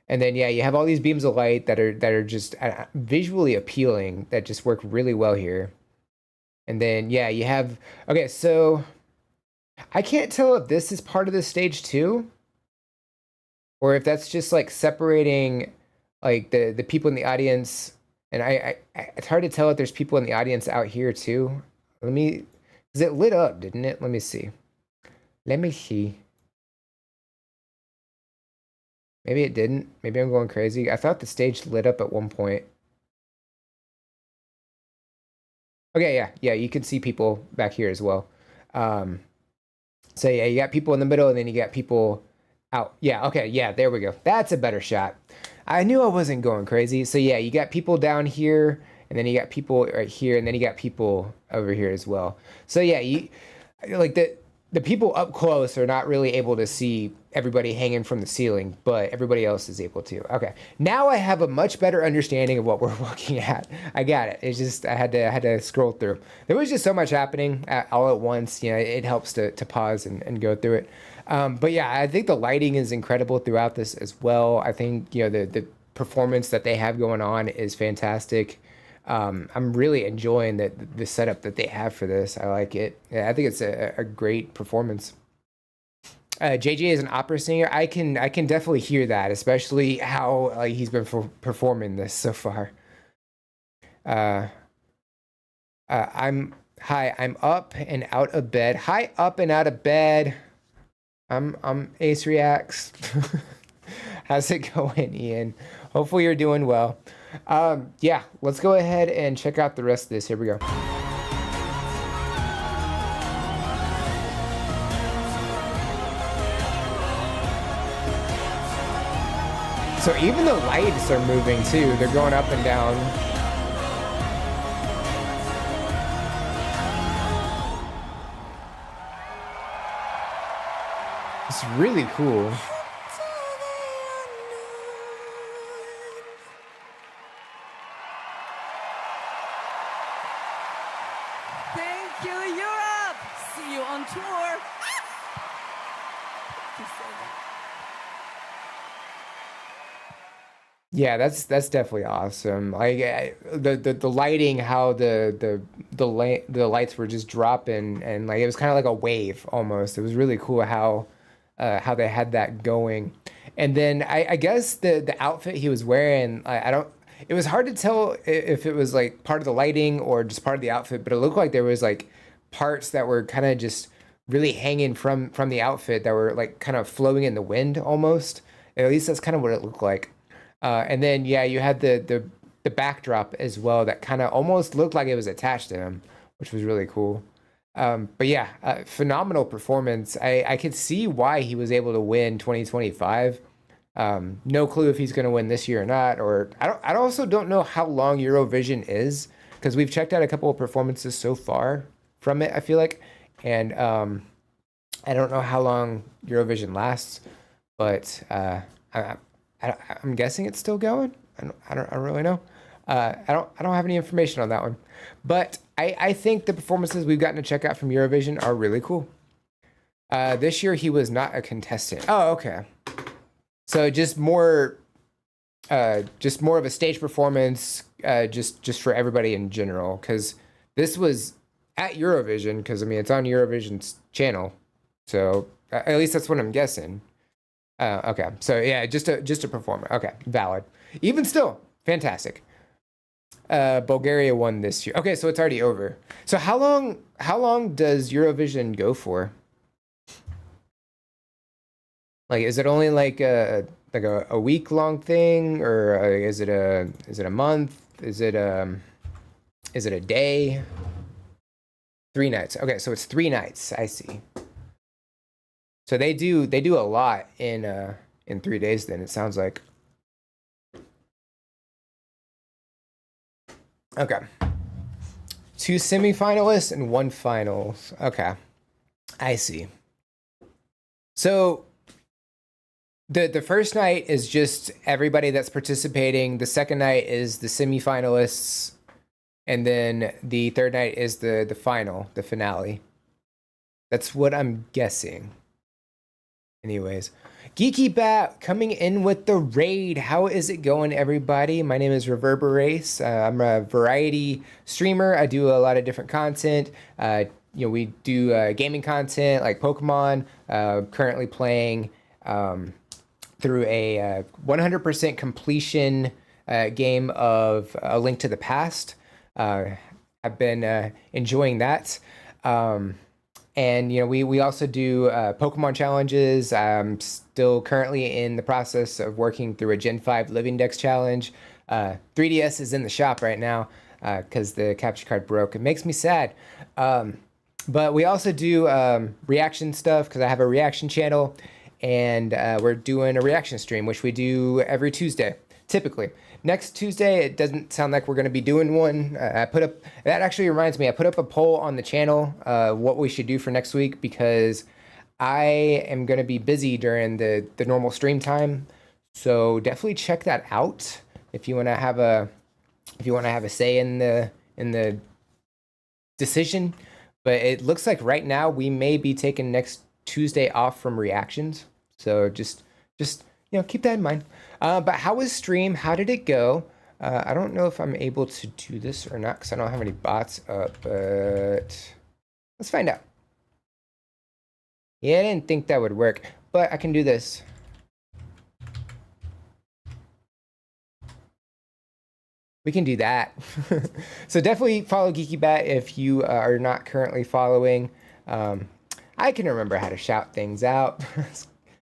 And then you have all these beams of light that are just visually appealing, that just work really well here. And then you have, okay, so I can't tell if this is part of the stage too, or if that's just like separating like the people in the audience. And I it's hard to tell if there's people in the audience out here too. Because it lit up, didn't it? Let me see. Maybe it didn't. Maybe I'm going crazy. I thought the stage lit up at one point. Okay, yeah, you can see people back here as well. So you got people in the middle, and then you got people out. Yeah, okay, yeah, there we go. That's a better shot. I knew I wasn't going crazy. So you got people down here, and then you got people right here, and then you got people over here as well. So you like the people up close are not really able to see everybody hanging from the ceiling, but everybody else is able to. Okay, now I have a much better understanding of what we're looking at. I got it. It's just I had to scroll through. There was just so much happening all at once. It helps to pause and go through it. But I think the lighting is incredible throughout this as well. I think the performance that they have going on is fantastic. I'm really enjoying the setup that they have for this. I like it. Yeah, I think it's a great performance. JJ is an opera singer. I can definitely hear that, especially how he's been performing this so far. I'm up and out of bed. Hi, up and out of bed. I'm Ace Reacts. How's it going, Ian? Hopefully you're doing well. Let's go ahead and check out the rest of this. Here we go. So even the lights are moving too. They're going up and down. It's really cool. Thank you, Europe. See you on tour. Yeah, that's definitely awesome. Like the lighting, how the lights were just dropping, and like it was kind of like a wave almost. It was really cool how they had that going. And then I guess the outfit he was wearing, I don't. It was hard to tell if it was like part of the lighting or just part of the outfit, but it looked like there was like parts that were kind of just really hanging from the outfit that were like kind of flowing in the wind almost. At least that's kind of what it looked like. And then you had the backdrop as well that kind of almost looked like it was attached to him, which was really cool. But phenomenal performance. I could see why he was able to win 2025. No clue if he's going to win this year or not. Or I also don't know how long Eurovision is, because we've checked out a couple of performances so far from it, I feel like, and I don't know how long Eurovision lasts, but I'm guessing it's still going. I don't really know. I don't have any information on that one, but I think the performances we've gotten to check out from Eurovision are really cool. This year he was not a contestant. Oh, okay. So just more of a stage performance, just for everybody in general, because this was at Eurovision, because I mean it's on Eurovision's channel, so at least that's what I'm guessing. Okay, so yeah, just a performer. Okay, valid. Even still, fantastic. Bulgaria won this year. Okay, so it's already over. So how long does Eurovision go for? Like, is it only like a week long thing, or is it a month? Is it a day? 3 nights. Okay, so it's 3 nights. I see. So they do a lot in 3 days. Then it sounds like. Okay. 2 semifinalists and 1 finals. Okay, I see. So the first night is just everybody that's participating. The second night is the semifinalists, and then the third night is the final, the finale. That's what I'm guessing. Anyways, Geeky Bat coming in with the raid. How is it going, everybody? My name is Reverberace. I'm a variety streamer. I do a lot of different content. We do gaming content like Pokemon. Currently playing through a 100% completion game of A Link to the Past. I've been enjoying that. And we also do Pokemon challenges. I'm still currently in the process of working through a Gen 5 Living Dex challenge. 3DS is in the shop right now because the capture card broke. It makes me sad. But we also do reaction stuff because I have a reaction channel, and we're doing a reaction stream, which we do every Tuesday, typically. Next Tuesday, it doesn't sound like we're going to be doing one. That actually reminds me, I put up a poll on the channel, what we should do for next week, because I am going to be busy during the normal stream time. So definitely check that out if you want to have a say in the decision. But it looks like right now we may be taking next Tuesday off from reactions. So just keep that in mind. But how was stream? How did it go? I don't know if I'm able to do this or not because I don't have any bots up, but let's find out. Yeah, I didn't think that would work, but I can do this. We can do that. So definitely follow Geeky Bat if you are not currently following. I can remember how to shout things out. It's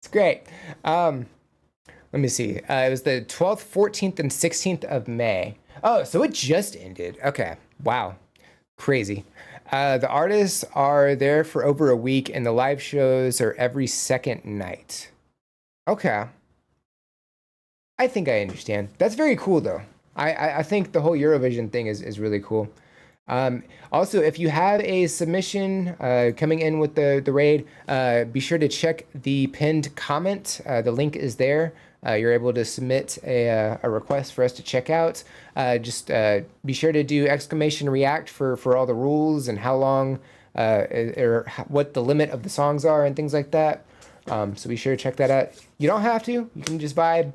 great. Let me see. It was the 12th, 14th, and 16th of May. Oh, so it just ended. Okay. Wow. Crazy. The artists are there for over a week, and the live shows are every second night. Okay. I think I understand. That's very cool, though. I think the whole Eurovision thing is really cool. Also, if you have a submission coming in with the raid, be sure to check the pinned comment. The link is there. You're able to submit a request for us to check out. Just be sure to do !react for all the rules and how long or what the limit of the songs are and things like that. So be sure to check that out. You don't have to. You can just vibe.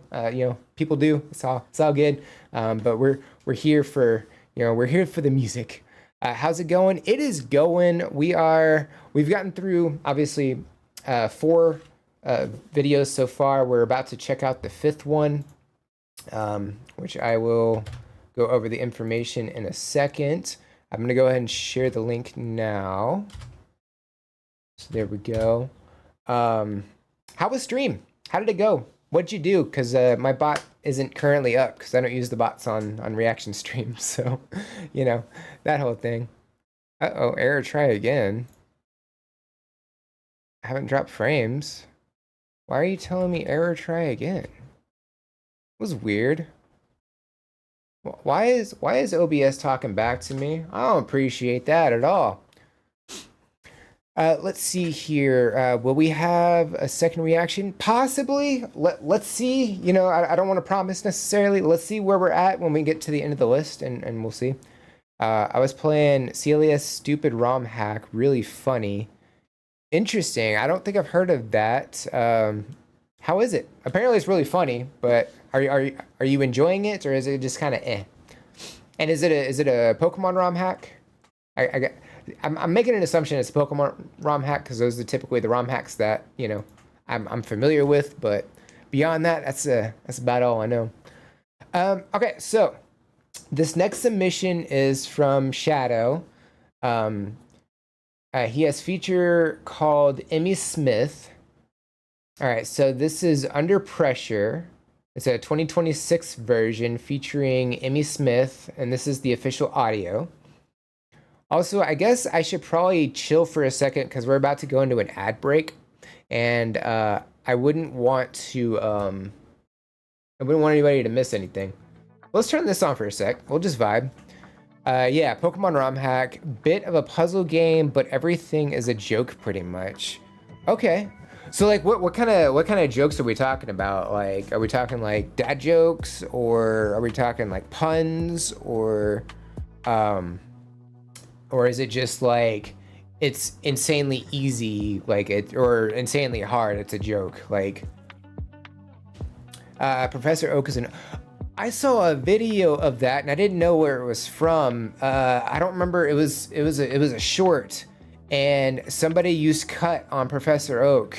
People do. It's all good. But we're here for the music. How's it going? It is going. We've gotten through obviously 4 videos so far. We're about to check out the 5th one, which I will go over the information in a second. I'm going to go ahead and share the link now. So there we go. How was stream? How did it go? What'd you do? Because my bot isn't currently up because I don't use the bots on reaction streams. So, that whole thing. Uh-oh, error, try again. I haven't dropped frames. Why are you telling me error, try again? It was weird. Why is OBS talking back to me? I don't appreciate that at all. Let's see here. Will we have a second reaction? Possibly. Let's see. You know, I don't want to promise necessarily. Let's see where we're at when we get to the end of the list, and we'll see. I was playing CLES Stupid ROM Hack. Really funny. Interesting. I don't think I've heard of that. How is it? Apparently it's really funny, but are you enjoying it, or is it just kind of eh? And is it a Pokemon ROM hack? I'm making an assumption it's a Pokemon ROM hack because those are typically the ROM hacks that, you know, I'm familiar with. But beyond that, that's about all I know. Okay, so this next submission is from Shadow. He has feature called Emmy Smith. All right, so this is Under Pressure. It's a 2026 version featuring Emmy Smith, and this is the official audio. Also, I guess I should probably chill for a second because we're about to go into an ad break, and I wouldn't want anybody to miss anything. Let's turn this on for a sec. We'll just vibe. Yeah, Pokemon ROM hack, bit of a puzzle game, but everything is a joke pretty much. Okay. So like what kind of jokes are we talking about? Like, are we talking like dad jokes, or are we talking like puns, or is it just like it's insanely easy, like it, or insanely hard, it's a joke? Like Professor Oak is an I saw a video of that and I didn't know where it was from. I don't remember. It was a short, and somebody used cut on Professor Oak,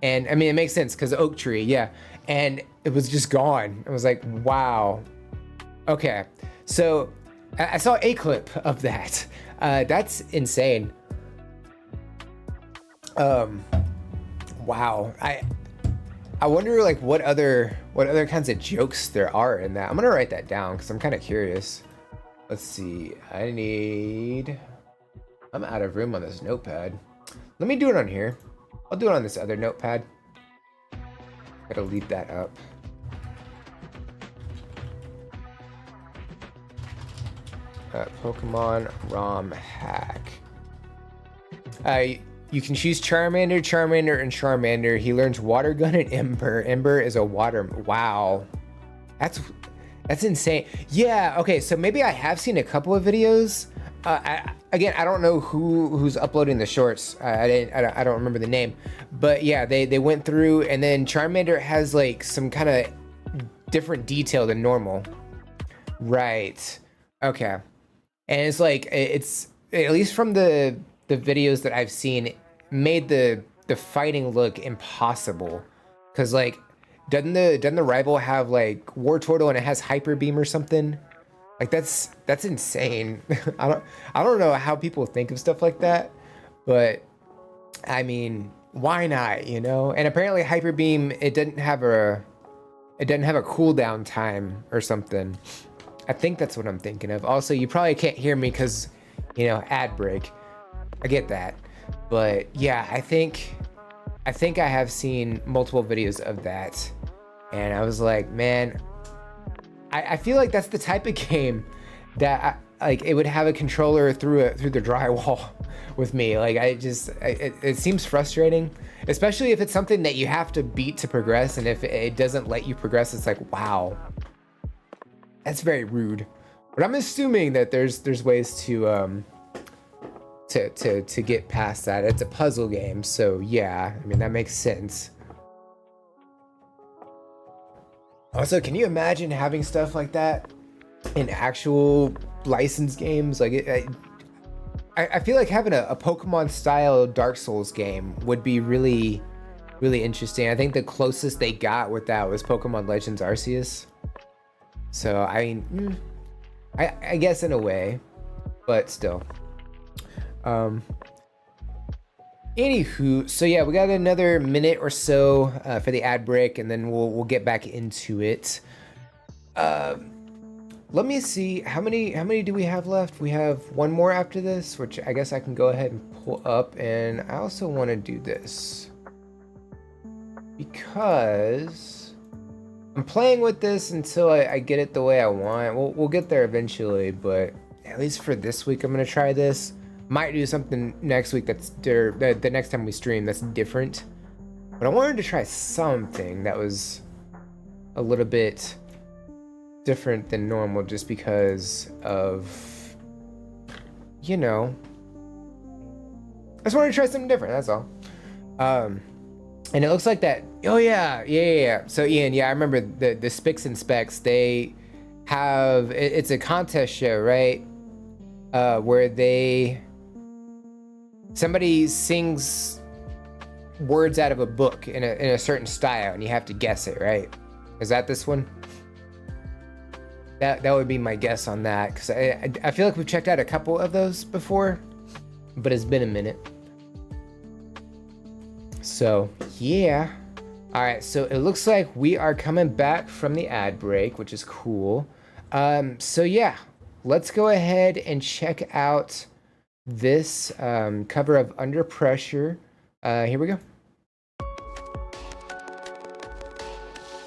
and I mean it makes sense because oak tree, yeah. And it was just gone. I was like, wow. Okay, so I saw a clip of that. That's insane. Wow. I wonder like what other kinds of jokes there are in that. I'm gonna write that down because I'm kind of curious. Let's see. I'm out of room on this notepad. Let me do it on here. I'll do it on this other notepad. Gotta leave that up. Pokemon ROM hack. You can choose Charmander, and Charmander. He learns Water Gun and Ember. Ember is a water. Wow, that's insane. Yeah. Okay. So maybe I have seen a couple of videos. Again, I don't know who's uploading the shorts. I don't remember the name, but yeah, they went through, and then Charmander has like some kind of different detail than normal. Right. Okay. And it's like it's at least from the videos that I've seen, made the fighting look impossible, because like doesn't the rival have like Wartortle and it has Hyper Beam or something? Like that's insane. I don't know how people think of stuff like that, but I mean, why not, you know? And apparently Hyper Beam, it doesn't have a cooldown time or something. I think that's what I'm thinking of. Also, you probably can't hear me because, you know, ad break. I get that, but yeah, I think I have seen multiple videos of that, and I was like, man, I feel like that's the type of game that like it would have a controller through the drywall with me. Like it seems frustrating, especially if it's something that you have to beat to progress, and if it doesn't let you progress, it's like, wow, that's very rude. But I'm assuming that there's ways to get past that. It's a puzzle game, so yeah, I mean that makes sense. Also, can you imagine having stuff like that in actual licensed games? Like I feel like having a Pokemon style Dark Souls game would be really, really interesting. I think the closest they got with that was Pokemon Legends Arceus. So I mean, I guess in a way, but still. Anywho, so yeah, we got another minute or so for the ad break, and then we'll get back into it. Let me see, how many do we have left? We have one more after this, which I guess I can go ahead and pull up, and I also want to do this because I'm playing with this until I get it the way I want. We'll get there eventually, but at least for this week, I'm gonna try this. Might do something next week the next time we stream that's different. But I wanted to try something that was a little bit different than normal just because of, you know, I just wanted to try something different, that's all. And it looks like that, oh yeah. So Ian, I remember the Spicks and Specs, they have, it's a contest show, right? Where somebody sings words out of a book in a certain style and you have to guess it, right? Is that this one? That would be my guess on that, because I feel like we've checked out a couple of those before, but it's been a minute. So yeah. All right, so it looks like we are coming back from the ad break, which is cool. So yeah, let's go ahead and check out this cover of Under Pressure. Here we go.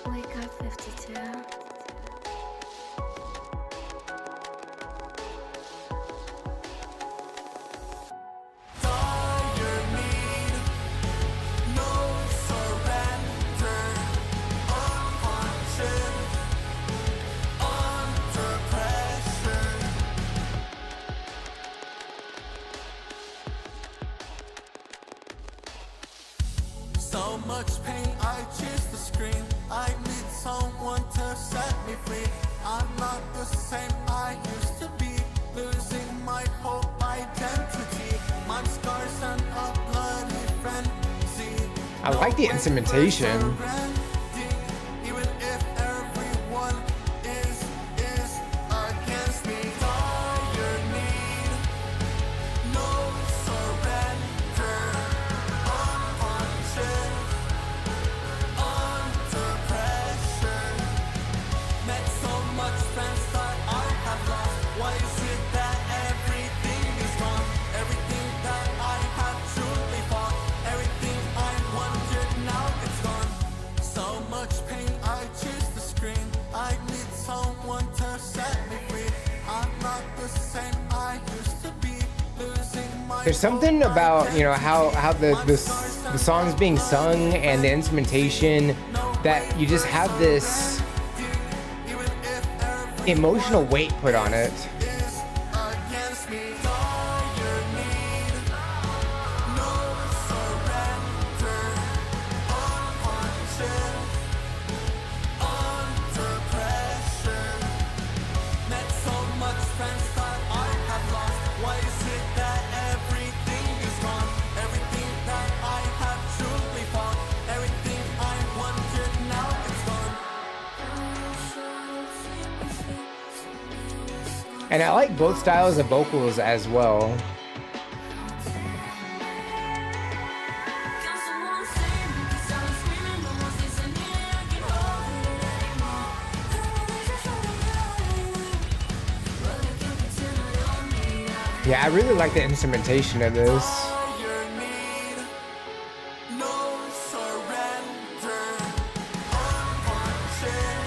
Wake up 52. So much pain, I choose to scream. I need someone to set me free. I'm not the same I used to be, losing my whole identity. My scars and a bloody frenzy. I like the instrumentation. Even if everyone is against me. Dire need, no surrender. Unpunctured, under pressure. Met so much friends that I have lost. Why is it that everything is gone? Everything that I have truly fought. Everything I wanted, now it's gone. So much pain, I choose to scream. I need someone to set me free. I'm not the same I used to be. Losing my There's something about, you know, how the song's being sung and the instrumentation that you just have this emotional weight put on it. against me. Dire need, no surrender. Unpunctured, under pressure. Met so much friends that I have lost. Why is it that everything is gone? Everything that I have truly fought. Everything I wanted, now it's gone. And I like both styles of vocals as well. Yeah, I really like the instrumentation of this. Dire need, no surrender. Unpunctured,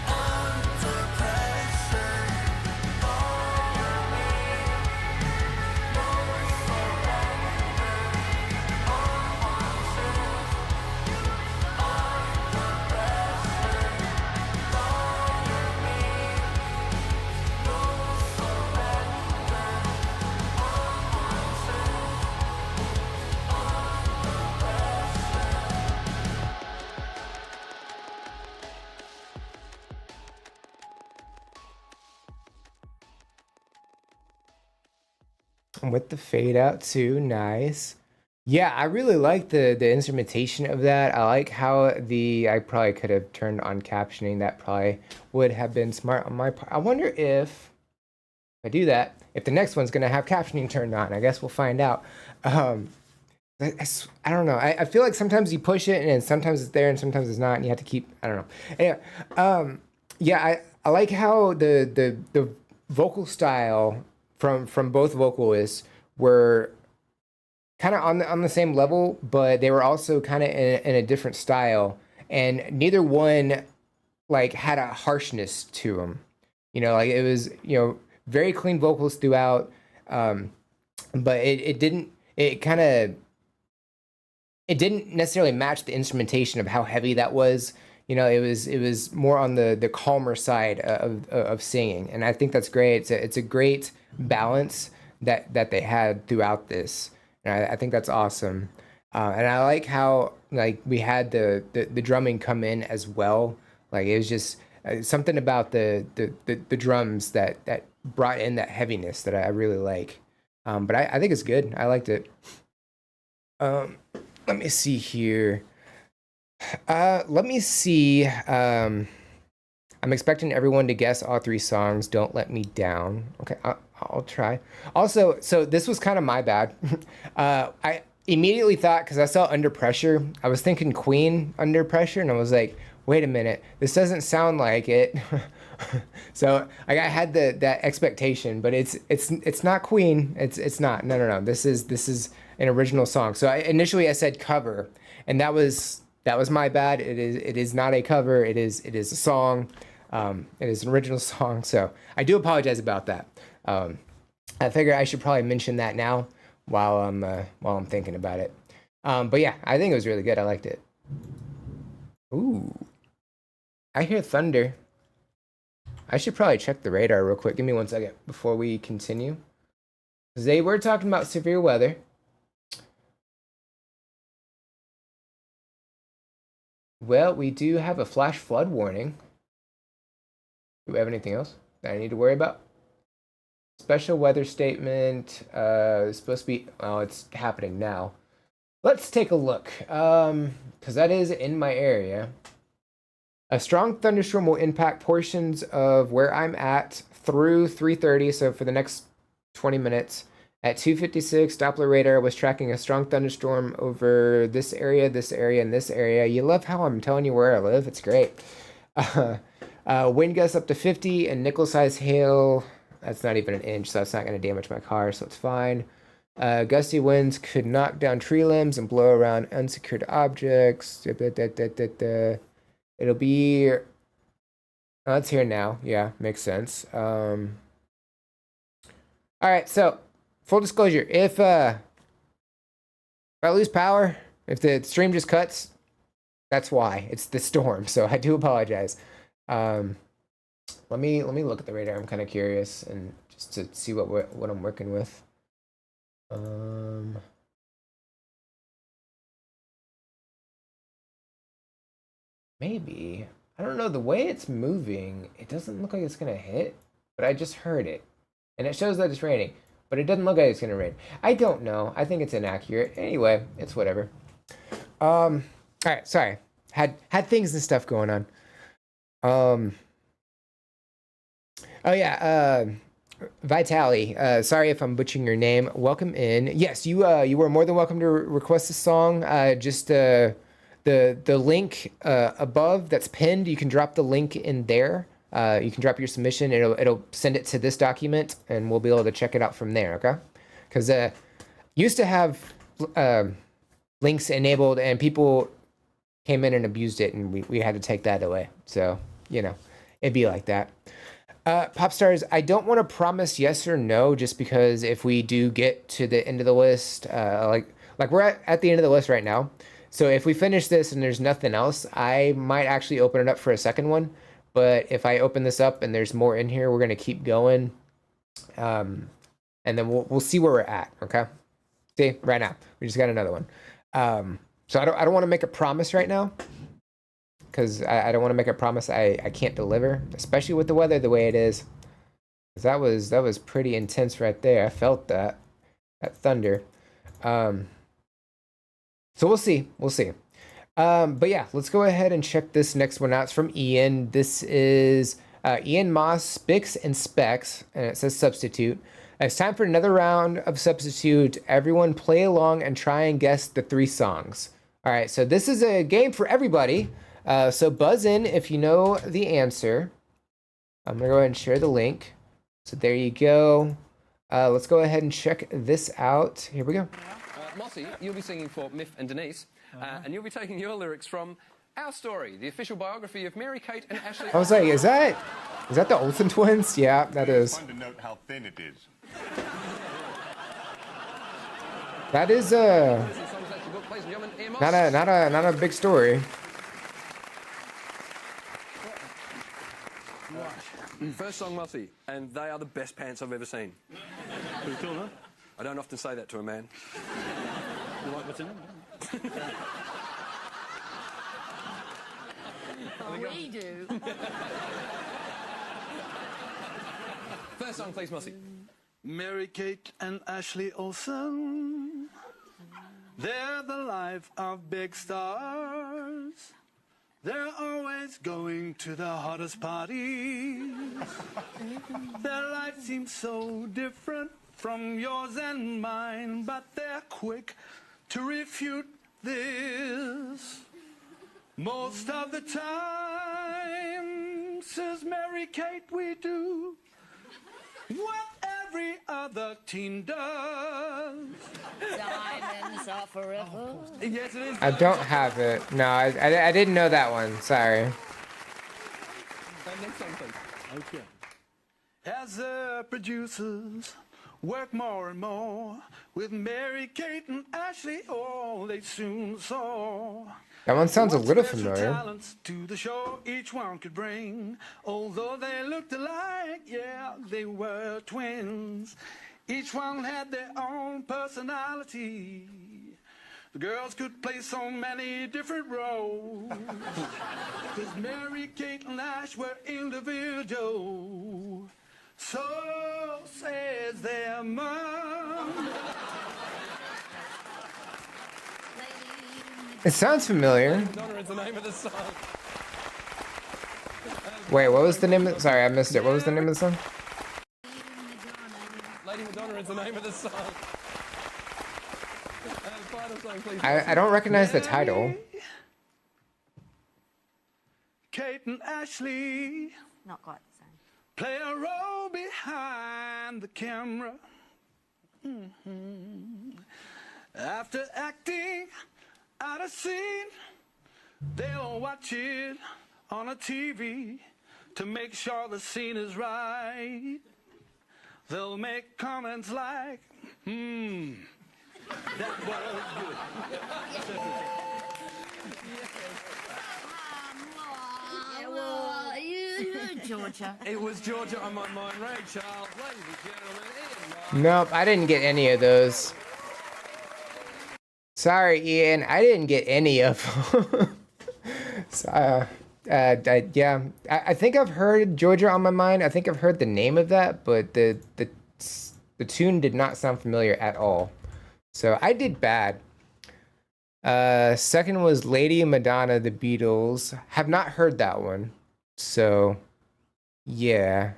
under pressure. With the fade out too, nice. Yeah, I really like the instrumentation of that. I like how I probably could have turned on captioning. That probably would have been smart on my part. I wonder if I do that, if the next one's gonna have captioning turned on. I guess we'll find out. I don't know. I feel like sometimes you push it and then sometimes it's there and sometimes it's not, and you have to keep. I don't know. Anyway, yeah, I like how the vocal style from both vocalists were kind of on the same level, but they were also kind of in a different style, and neither one like had a harshness to them. You know, like it was, you know, very clean vocals throughout. But it didn't necessarily match the instrumentation of how heavy that was. You know, it was more on the calmer side of singing, and I think that's great. It's a great balance that they had throughout this, and I think that's awesome. And I like how like we had the drumming come in as well. Like it was just something about the drums that brought in that heaviness that I really like. But I think it's good. I liked it. Let me see here. Let me see. I'm expecting everyone to guess all three songs. Don't Let Me Down. Okay, I'll try. Also, so this was kind of my bad. I immediately thought, because I saw Under Pressure, I was thinking Queen Under Pressure, and I was like, wait a minute, this doesn't sound like it. So I had that expectation, but it's not Queen. It's not. No. This is an original song. So initially I said cover, and that was my bad. It is not a cover. It is a song. It is an original song. So I do apologize about that. I figure I should probably mention that now while I'm thinking about it. But yeah, I think it was really good. I liked it. Ooh, I hear thunder. I should probably check the radar real quick. Give me 1 second before we continue. Because they were talking about severe weather. Well, we do have a flash flood warning. Do we have anything else that I need to worry about? Special weather statement. It's supposed to be... Oh, it's happening now. Let's take a look. Because that is in my area. A strong thunderstorm will impact portions of where I'm at through 3:30, so for the next 20 minutes. At 2:56, Doppler radar was tracking a strong thunderstorm over this area, and this area. You love how I'm telling you where I live? It's great. Wind gusts up to 50, and nickel-sized hail. That's not even an inch, so that's not going to damage my car, so it's fine. Gusty winds could knock down tree limbs and blow around unsecured objects. It'll be... Oh, it's here now. Yeah, makes sense. All right, so full disclosure, if I lose power, if the stream just cuts, that's why. It's the storm, so I do apologize. Let me look at the radar. I'm kind of curious, and just to see what I'm working with. Maybe. I don't know. The way it's moving, it doesn't look like it's going to hit, but I just heard it. And it shows that it's raining, but it doesn't look like it's going to rain. I don't know. I think it's inaccurate. Anyway, it's whatever. All right. Sorry. Had things and stuff going on. Oh, yeah. Vitali, sorry if I'm butchering your name. Welcome in. Yes, you were more than welcome to request a song. Just the link above that's pinned, you can drop the link in there. You can drop your submission. It'll send it to this document, and we'll be able to check it out from there. Okay? Because used to have links enabled, and people came in and abused it, and we had to take that away. So it'd be like that. Pop stars, I don't want to promise yes or no, just because if we do get to the end of the list, like we're at the end of the list right now. So if we finish this and there's nothing else, I might actually open it up for a second one. But if I open this up and there's more in here, we're going to keep going. And then we'll see where we're at, okay? See, right now, we just got another one. So I don't want to make a promise right now, because I don't want to make a promise I can't deliver, especially with the weather the way it is. 'Cause that was pretty intense right there. I felt that thunder. So we'll see. But yeah, let's go ahead and check this next one out. It's from Ian. This is Ian Moss, Bix and Specs, and it says substitute. It's time for another round of substitute. Everyone play along and try and guess the 3 songs. All right, so this is a game for everybody. So buzz in if you know the answer. I'm going to go ahead and share the link. So there you go. Let's go ahead and check this out. Here we go. Mossy, you'll be singing for Miff and Denise, and you'll be taking your lyrics from Our Story, the official biography of Mary-Kate and Ashley. I was like, is that the Olsen twins? Yeah, that is. Fun to note how thin it is. That is not a big story. First song, Mossy, and they are the best pants I've ever seen. Pretty cool, huh? I don't often say that to a man. You like what's in them? We do. First song, please, Mossy. Mary-Kate and Ashley Olsen, they're the life of big stars. They're always going to the hottest parties. Their life seems so different from yours and mine, but they're quick to refute this. Most of the time, says Mary-Kate, we do what every other teen does. Diamonds are forever. Yes, it is. I don't have it. No, I didn't know that one. Sorry. Next song, please. Okay. As the producers work more and more with Mary-Kate and Ashley, oh, they soon saw That one sounds a what little special familiar. talents to the show each one could bring. Although they looked alike, yeah, they were twins. Each one had their own personality. The girls could play so many different roles. 'Cause Mary-Kate and Ash were individual. So says their mom. It sounds familiar. Madonna is the name of the song. Wait, what was the name of? Sorry, I missed it. What was the name of the song? Lady Madonna is the name of the song. Final song, please. I don't recognize the title. Kate and Ashley Not quite the same. play a role behind the camera. After acting out a scene, they'll watch it on a TV to make sure the scene is right. They'll make comments like, that was good. Yeah, well, Georgia. It was Georgia on my mind. Ray Charles, ladies and gentlemen, Ian Martin. Nope, I didn't get any of those. Sorry, Ian, I didn't get any of them. So, yeah, I think I've heard Georgia on my mind. I think I've heard the name of that, but the tune did not sound familiar at all. So I did bad. Second was Lady Madonna, the Beatles. Have not heard that one. So, yeah.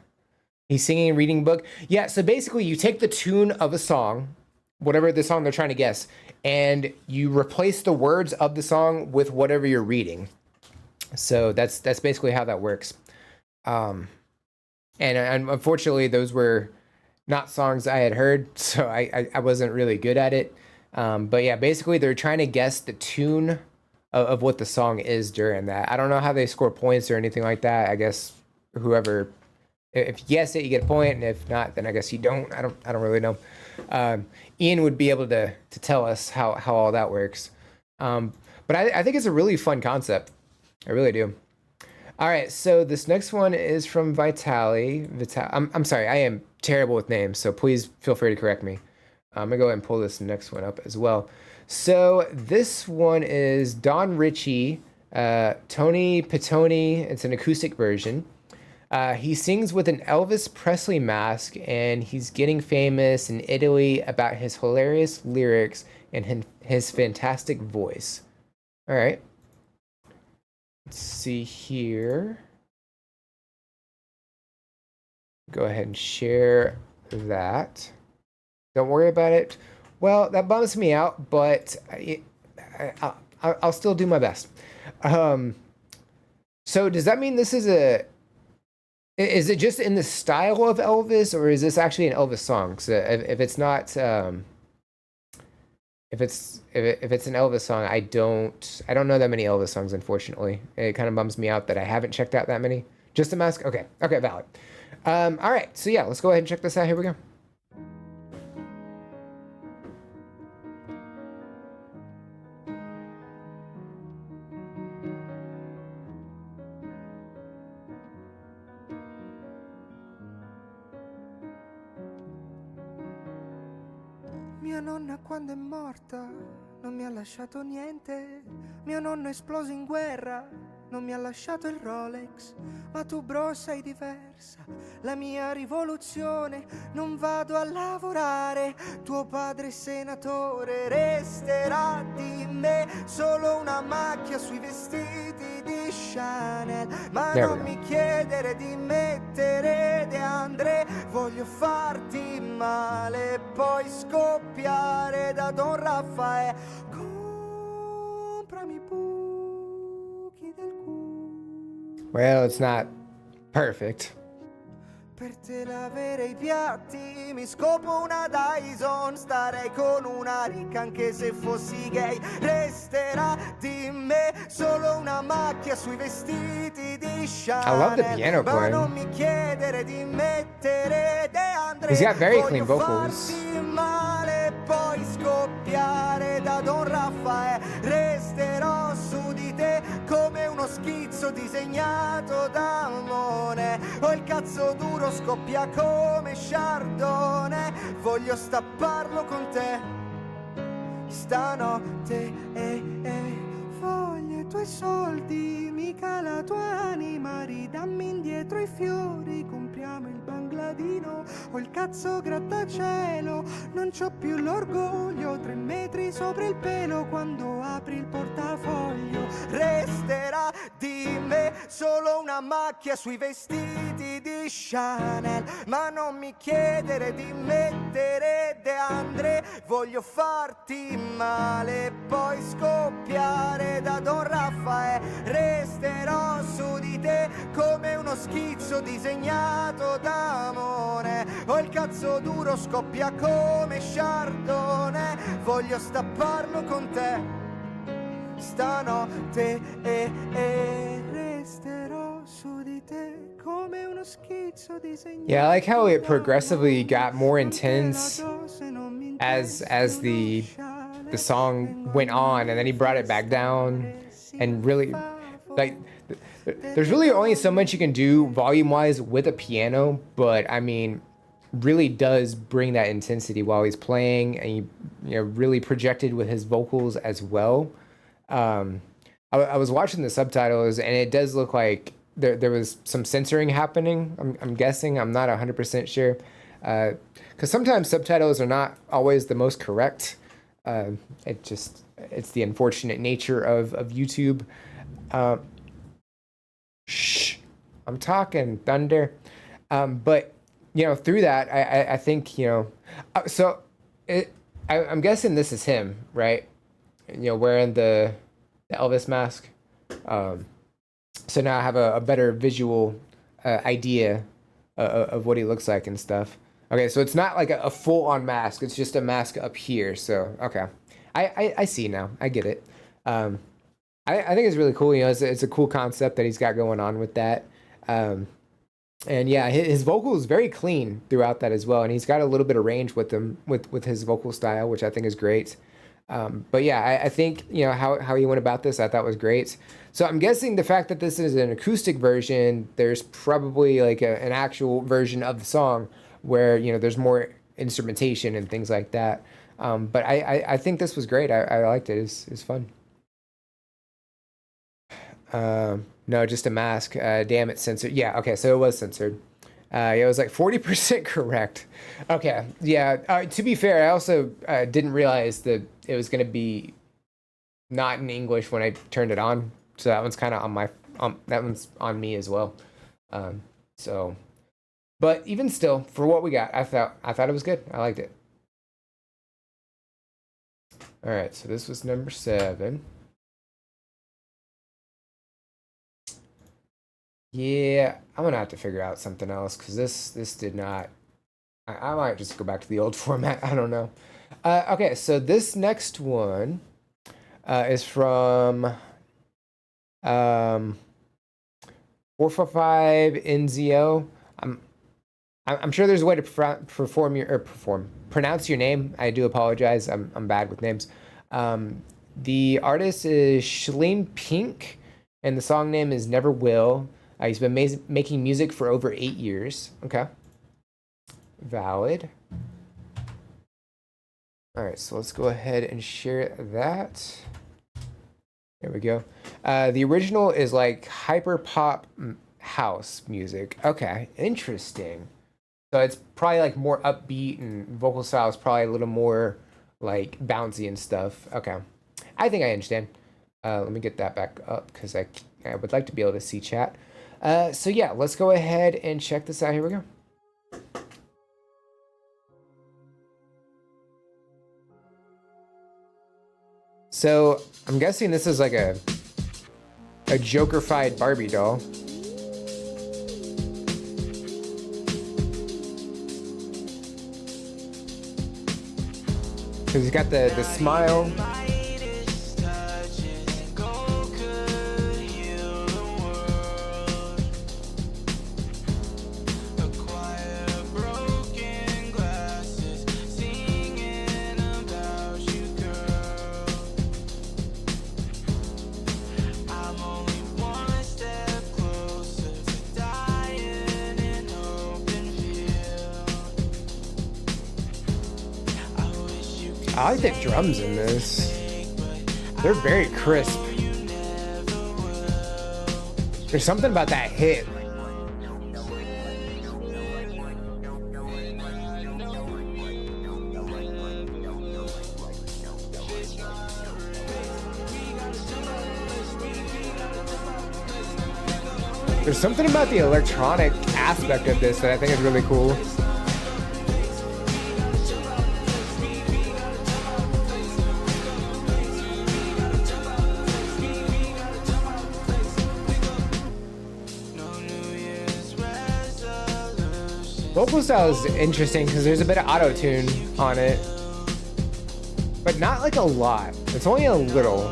He's singing a reading book. Yeah, so basically you take the tune of a song, whatever the song they're trying to guess, and you replace the words of the song with whatever you're reading. So that's basically how that works. And unfortunately, those were not songs I had heard, so I wasn't really good at it. But yeah, basically they're trying to guess the tune of what the song is during that. I don't know how they score points or anything like that. I guess whoever, if you guess it, you get a point, and if not, then I guess you don't. I don't really know. Ian would be able to tell us how all that works. But I think it's a really fun concept. I really do. All right, so this next one is from Vitali. I'm sorry, I am terrible with names, so please feel free to correct me. I'm gonna go ahead and pull this next one up as well. So this one is Don Ritchie, Tony Petoni. It's an acoustic version. He sings with an Elvis Presley mask, and he's getting famous in Italy about his hilarious lyrics and his fantastic voice. All right. Let's see here. Go ahead and share that. Don't worry about it. Well, that bums me out, but I'll still do my best. So does that mean this is is it just in the style of Elvis, or is this actually an Elvis song? So if it's not, if it's an Elvis song, I don't know that many Elvis songs, unfortunately. It kind of bums me out that I haven't checked out that many. Just a mask? Okay, valid. All right, so yeah, let's go ahead and check this out. Here we go. Mia nonna quando è morta non mi ha lasciato niente. Mio nonno è esploso in guerra, non mi ha lasciato il Rolex. Ma tu bro sei diversa, la mia rivoluzione. Non vado a lavorare, tuo padre senatore. Resterà di me solo una macchia sui vestiti di Chanel. Ma There we non go. mi chiedere di mettere De André. Voglio farti male e poi scoppiare da Don Raffaele. Comprami buchi del culo. Well, it's not perfect. Per te lavere i piatti mi scopo una Dyson. Starei con una ricca anche se fossi gay. Resterà di me solo una macchia sui vestiti di Chanel. I love the piano Ma playing. non mi chiedere di mettere De André. He's got very clean Voglio vocals. farti male e poi scoppiare da Don Raffaele. Resterò su di te come uno schizzo disegnato da Monet. Ho il cazzo duro, scoppia come Chardonnay. Voglio stapparlo con te stanotte. Voglio i tuoi soldi, mica la tua anima. Ridammi indietro i fiori, compriamo il Bangladino. Ho il cazzo grattacielo, non c'ho più l'orgoglio. 3 metri sopra il pelo quando apri il portafoglio. Resterà di me solo una macchia sui vestiti di Chanel. Ma non mi chiedere di mettere De André. Voglio farti male e poi scoppiare da Don Raffaele. Resterò su di te come uno schizzo disegnato da Monet. Ho il cazzo duro, scoppia come Chardonnay. Voglio stapparlo con te stanotte resterò su di te come uno schizzo disegnato. Yeah, I like how it progressively got more intense as the song went on, and then he brought it back down, and really, like, there's really only so much you can do volume-wise with a piano, but I mean, really does bring that intensity while he's playing, and you know, really projected with his vocals as well. I was watching the subtitles, and it does look like there was some censoring happening. I'm guessing. I'm not 100% sure, because sometimes subtitles are not always the most correct. It's the unfortunate nature of YouTube. Shh, I'm talking, Thunder. But you know, through that, I think, you know, I'm guessing this is him, right? You know, wearing the Elvis mask. So now I have a better visual idea of what he looks like and stuff. Okay, so it's not like a full-on mask. It's just a mask up here. So, okay. I see now. I get it. I think it's really cool. You know, it's a cool concept that he's got going on with that. And yeah, his vocal is very clean throughout that as well. And he's got a little bit of range with them, with his vocal style, which I think is great. But yeah, I think, you know, how he went about this, I thought was great. So I'm guessing the fact that this is an acoustic version, there's probably like an actual version of the song where, you know, there's more instrumentation and things like that. But I think this was great. I liked it. It's fun. No, just a mask. Damn it, censored. Yeah, okay, so it was censored. Yeah, it was like 40% correct. Okay, yeah. To be fair, I also didn't realize that it was going to be not in English when I turned it on. So that one's kind of on my, that one's on me as well. So, but even still, for what we got, I thought it was good. I liked it. All right, so this was number 7. Yeah, I'm gonna have to figure out something else because this did not. I might just go back to the old format. I don't know. Okay, so this next one is from 445 NZO. I'm sure there's a way to pronounce your name. I do apologize. I'm bad with names. The artist is Shleem Pink, and the song name is Never Will. He's been making music for over 8 years. Okay. Valid. All right, so let's go ahead and share that. There we go. The original is like hyper pop house music. Okay, interesting. So it's probably like more upbeat and vocal style is probably a little more like bouncy and stuff. Okay, I think I understand. Let me get that back up because I would like to be able to see chat. So yeah, let's go ahead and check this out. Here we go. So I'm guessing this is like a Joker-fied Barbie doll. Because he's got the smile. I like the drums in this. They're very crisp. There's something about that hit. There's something about the electronic aspect of this that I think is really cool. Vocal style is interesting because there's a bit of auto-tune on it, but not like a lot. It's only a little.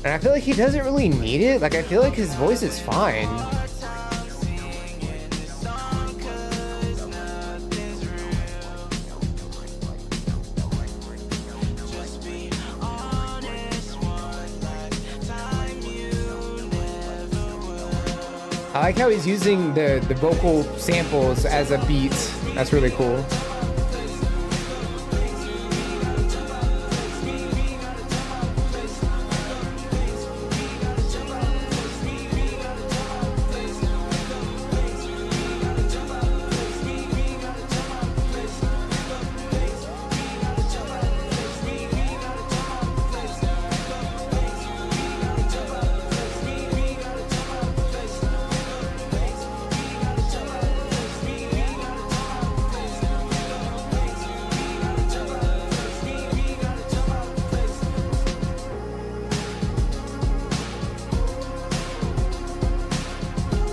And I feel like he doesn't really need it. Like, I feel like his voice is fine. I like how he's using the vocal samples as a beat. That's really cool.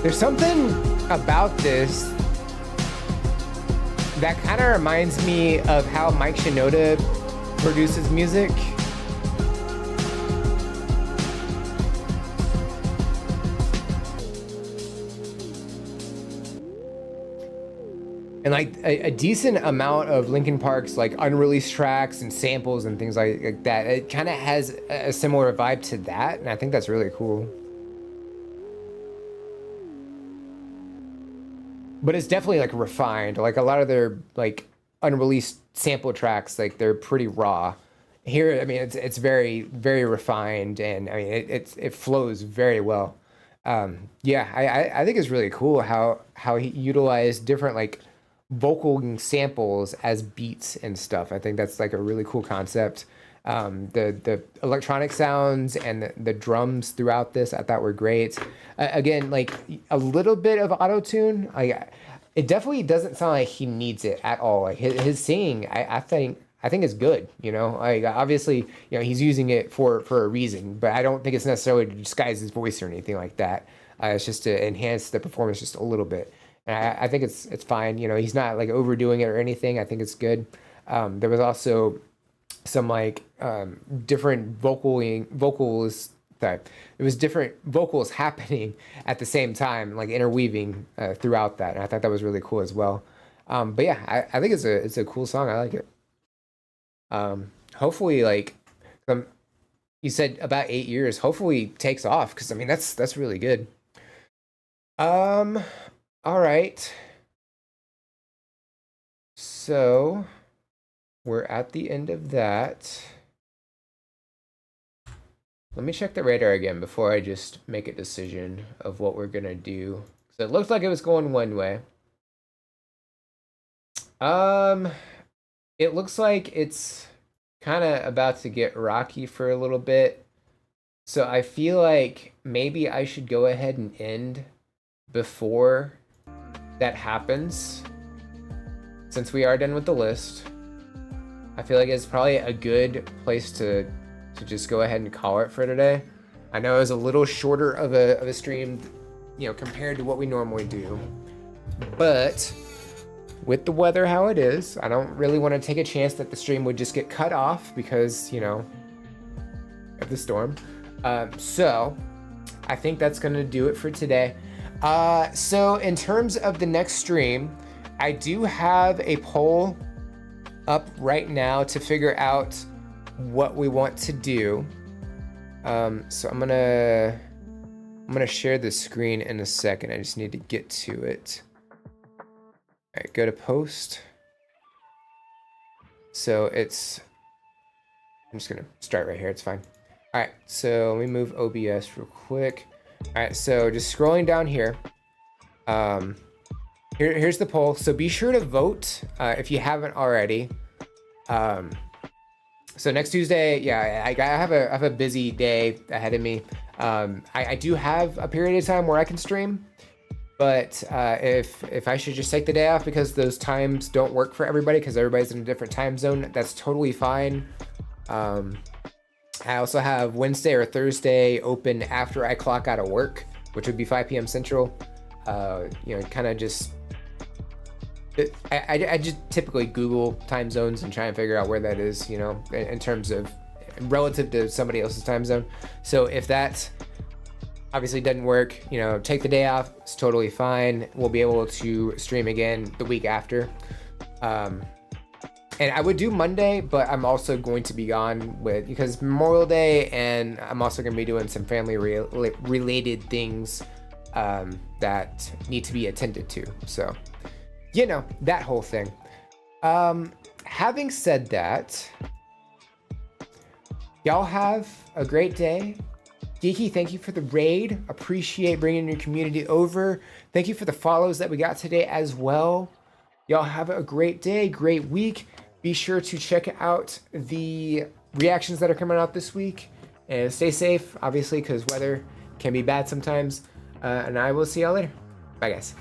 There's something about this that kind of reminds me of how Mike Shinoda produces music. And like a decent amount of Linkin Park's like unreleased tracks and samples and things like that, it kind of has a similar vibe to that, and I think that's really cool. But it's definitely like refined. Like a lot of their like unreleased sample tracks, like they're pretty raw. Here, I mean, it's very, very refined, and I mean it flows very well. Yeah, I think it's really cool how he utilized different like vocal samples as beats and stuff. I think that's like a really cool concept. The electronic sounds and the drums throughout this I thought were great. Again, like a little bit of auto-tune. It definitely doesn't sound like he needs it at all. Like his singing, I think is good. You know, like obviously, you know, he's using it for a reason, but I don't think it's necessarily to disguise his voice or anything like that. It's just to enhance the performance just a little bit. And I think it's fine. You know, he's not like overdoing it or anything. I think it's good. There was also some like different vocals. Sorry, it was different vocals happening at the same time, like interweaving throughout that, and I thought that was really cool as well. But yeah, I think it's a cool song. I like it. Hopefully, like you said, about 8 years. Hopefully, takes off because I mean that's really good. All right. So we're at the end of that. Let me check the radar again before I just make a decision of what we're gonna do. So it looked like it was going one way. It looks like it's kind of about to get rocky for a little bit. So I feel like maybe I should go ahead and end before that happens. Since we are done with the list, I feel like it's probably a good place to just go ahead and call it for today. I know it was a little shorter of a stream, you know, compared to what we normally do. But with the weather how it is, I don't really want to take a chance that the stream would just get cut off because, you know, of the storm. So I think that's going to do it for today. So in terms of the next stream, I do have a poll up right now to figure out what we want to do. So I'm gonna share the screen in a second. I just need to get to it. All right, go to post. So I'm just gonna start right here. It's fine. All right, so let me move OBS real quick. All right, so just scrolling down here. Here's the poll. So be sure to vote if you haven't already. So next Tuesday, yeah, I have a busy day ahead of me. I do have a period of time where I can stream, but if I should just take the day off because those times don't work for everybody because everybody's in a different time zone, that's totally fine. I also have Wednesday or Thursday open after I clock out of work, which would be 5 p.m. Central. You know, kind of just. I just typically Google time zones and try and figure out where that is, you know, in terms of relative to somebody else's time zone. So if that obviously doesn't work, you know, take the day off. It's totally fine. We'll be able to stream again the week after. And I would do Monday, but I'm also going to be gone because Memorial Day, and I'm also going to be doing some family related things that need to be attended to. So, you know, that whole thing. Having said that, y'all have a great day. Geeky, thank you for the raid. Appreciate bringing your community over. Thank you for the follows that we got today as well. Y'all have a great day, great week. Be sure to check out the reactions that are coming out this week. And stay safe, obviously, because weather can be bad sometimes. And I will see y'all later. Bye, guys.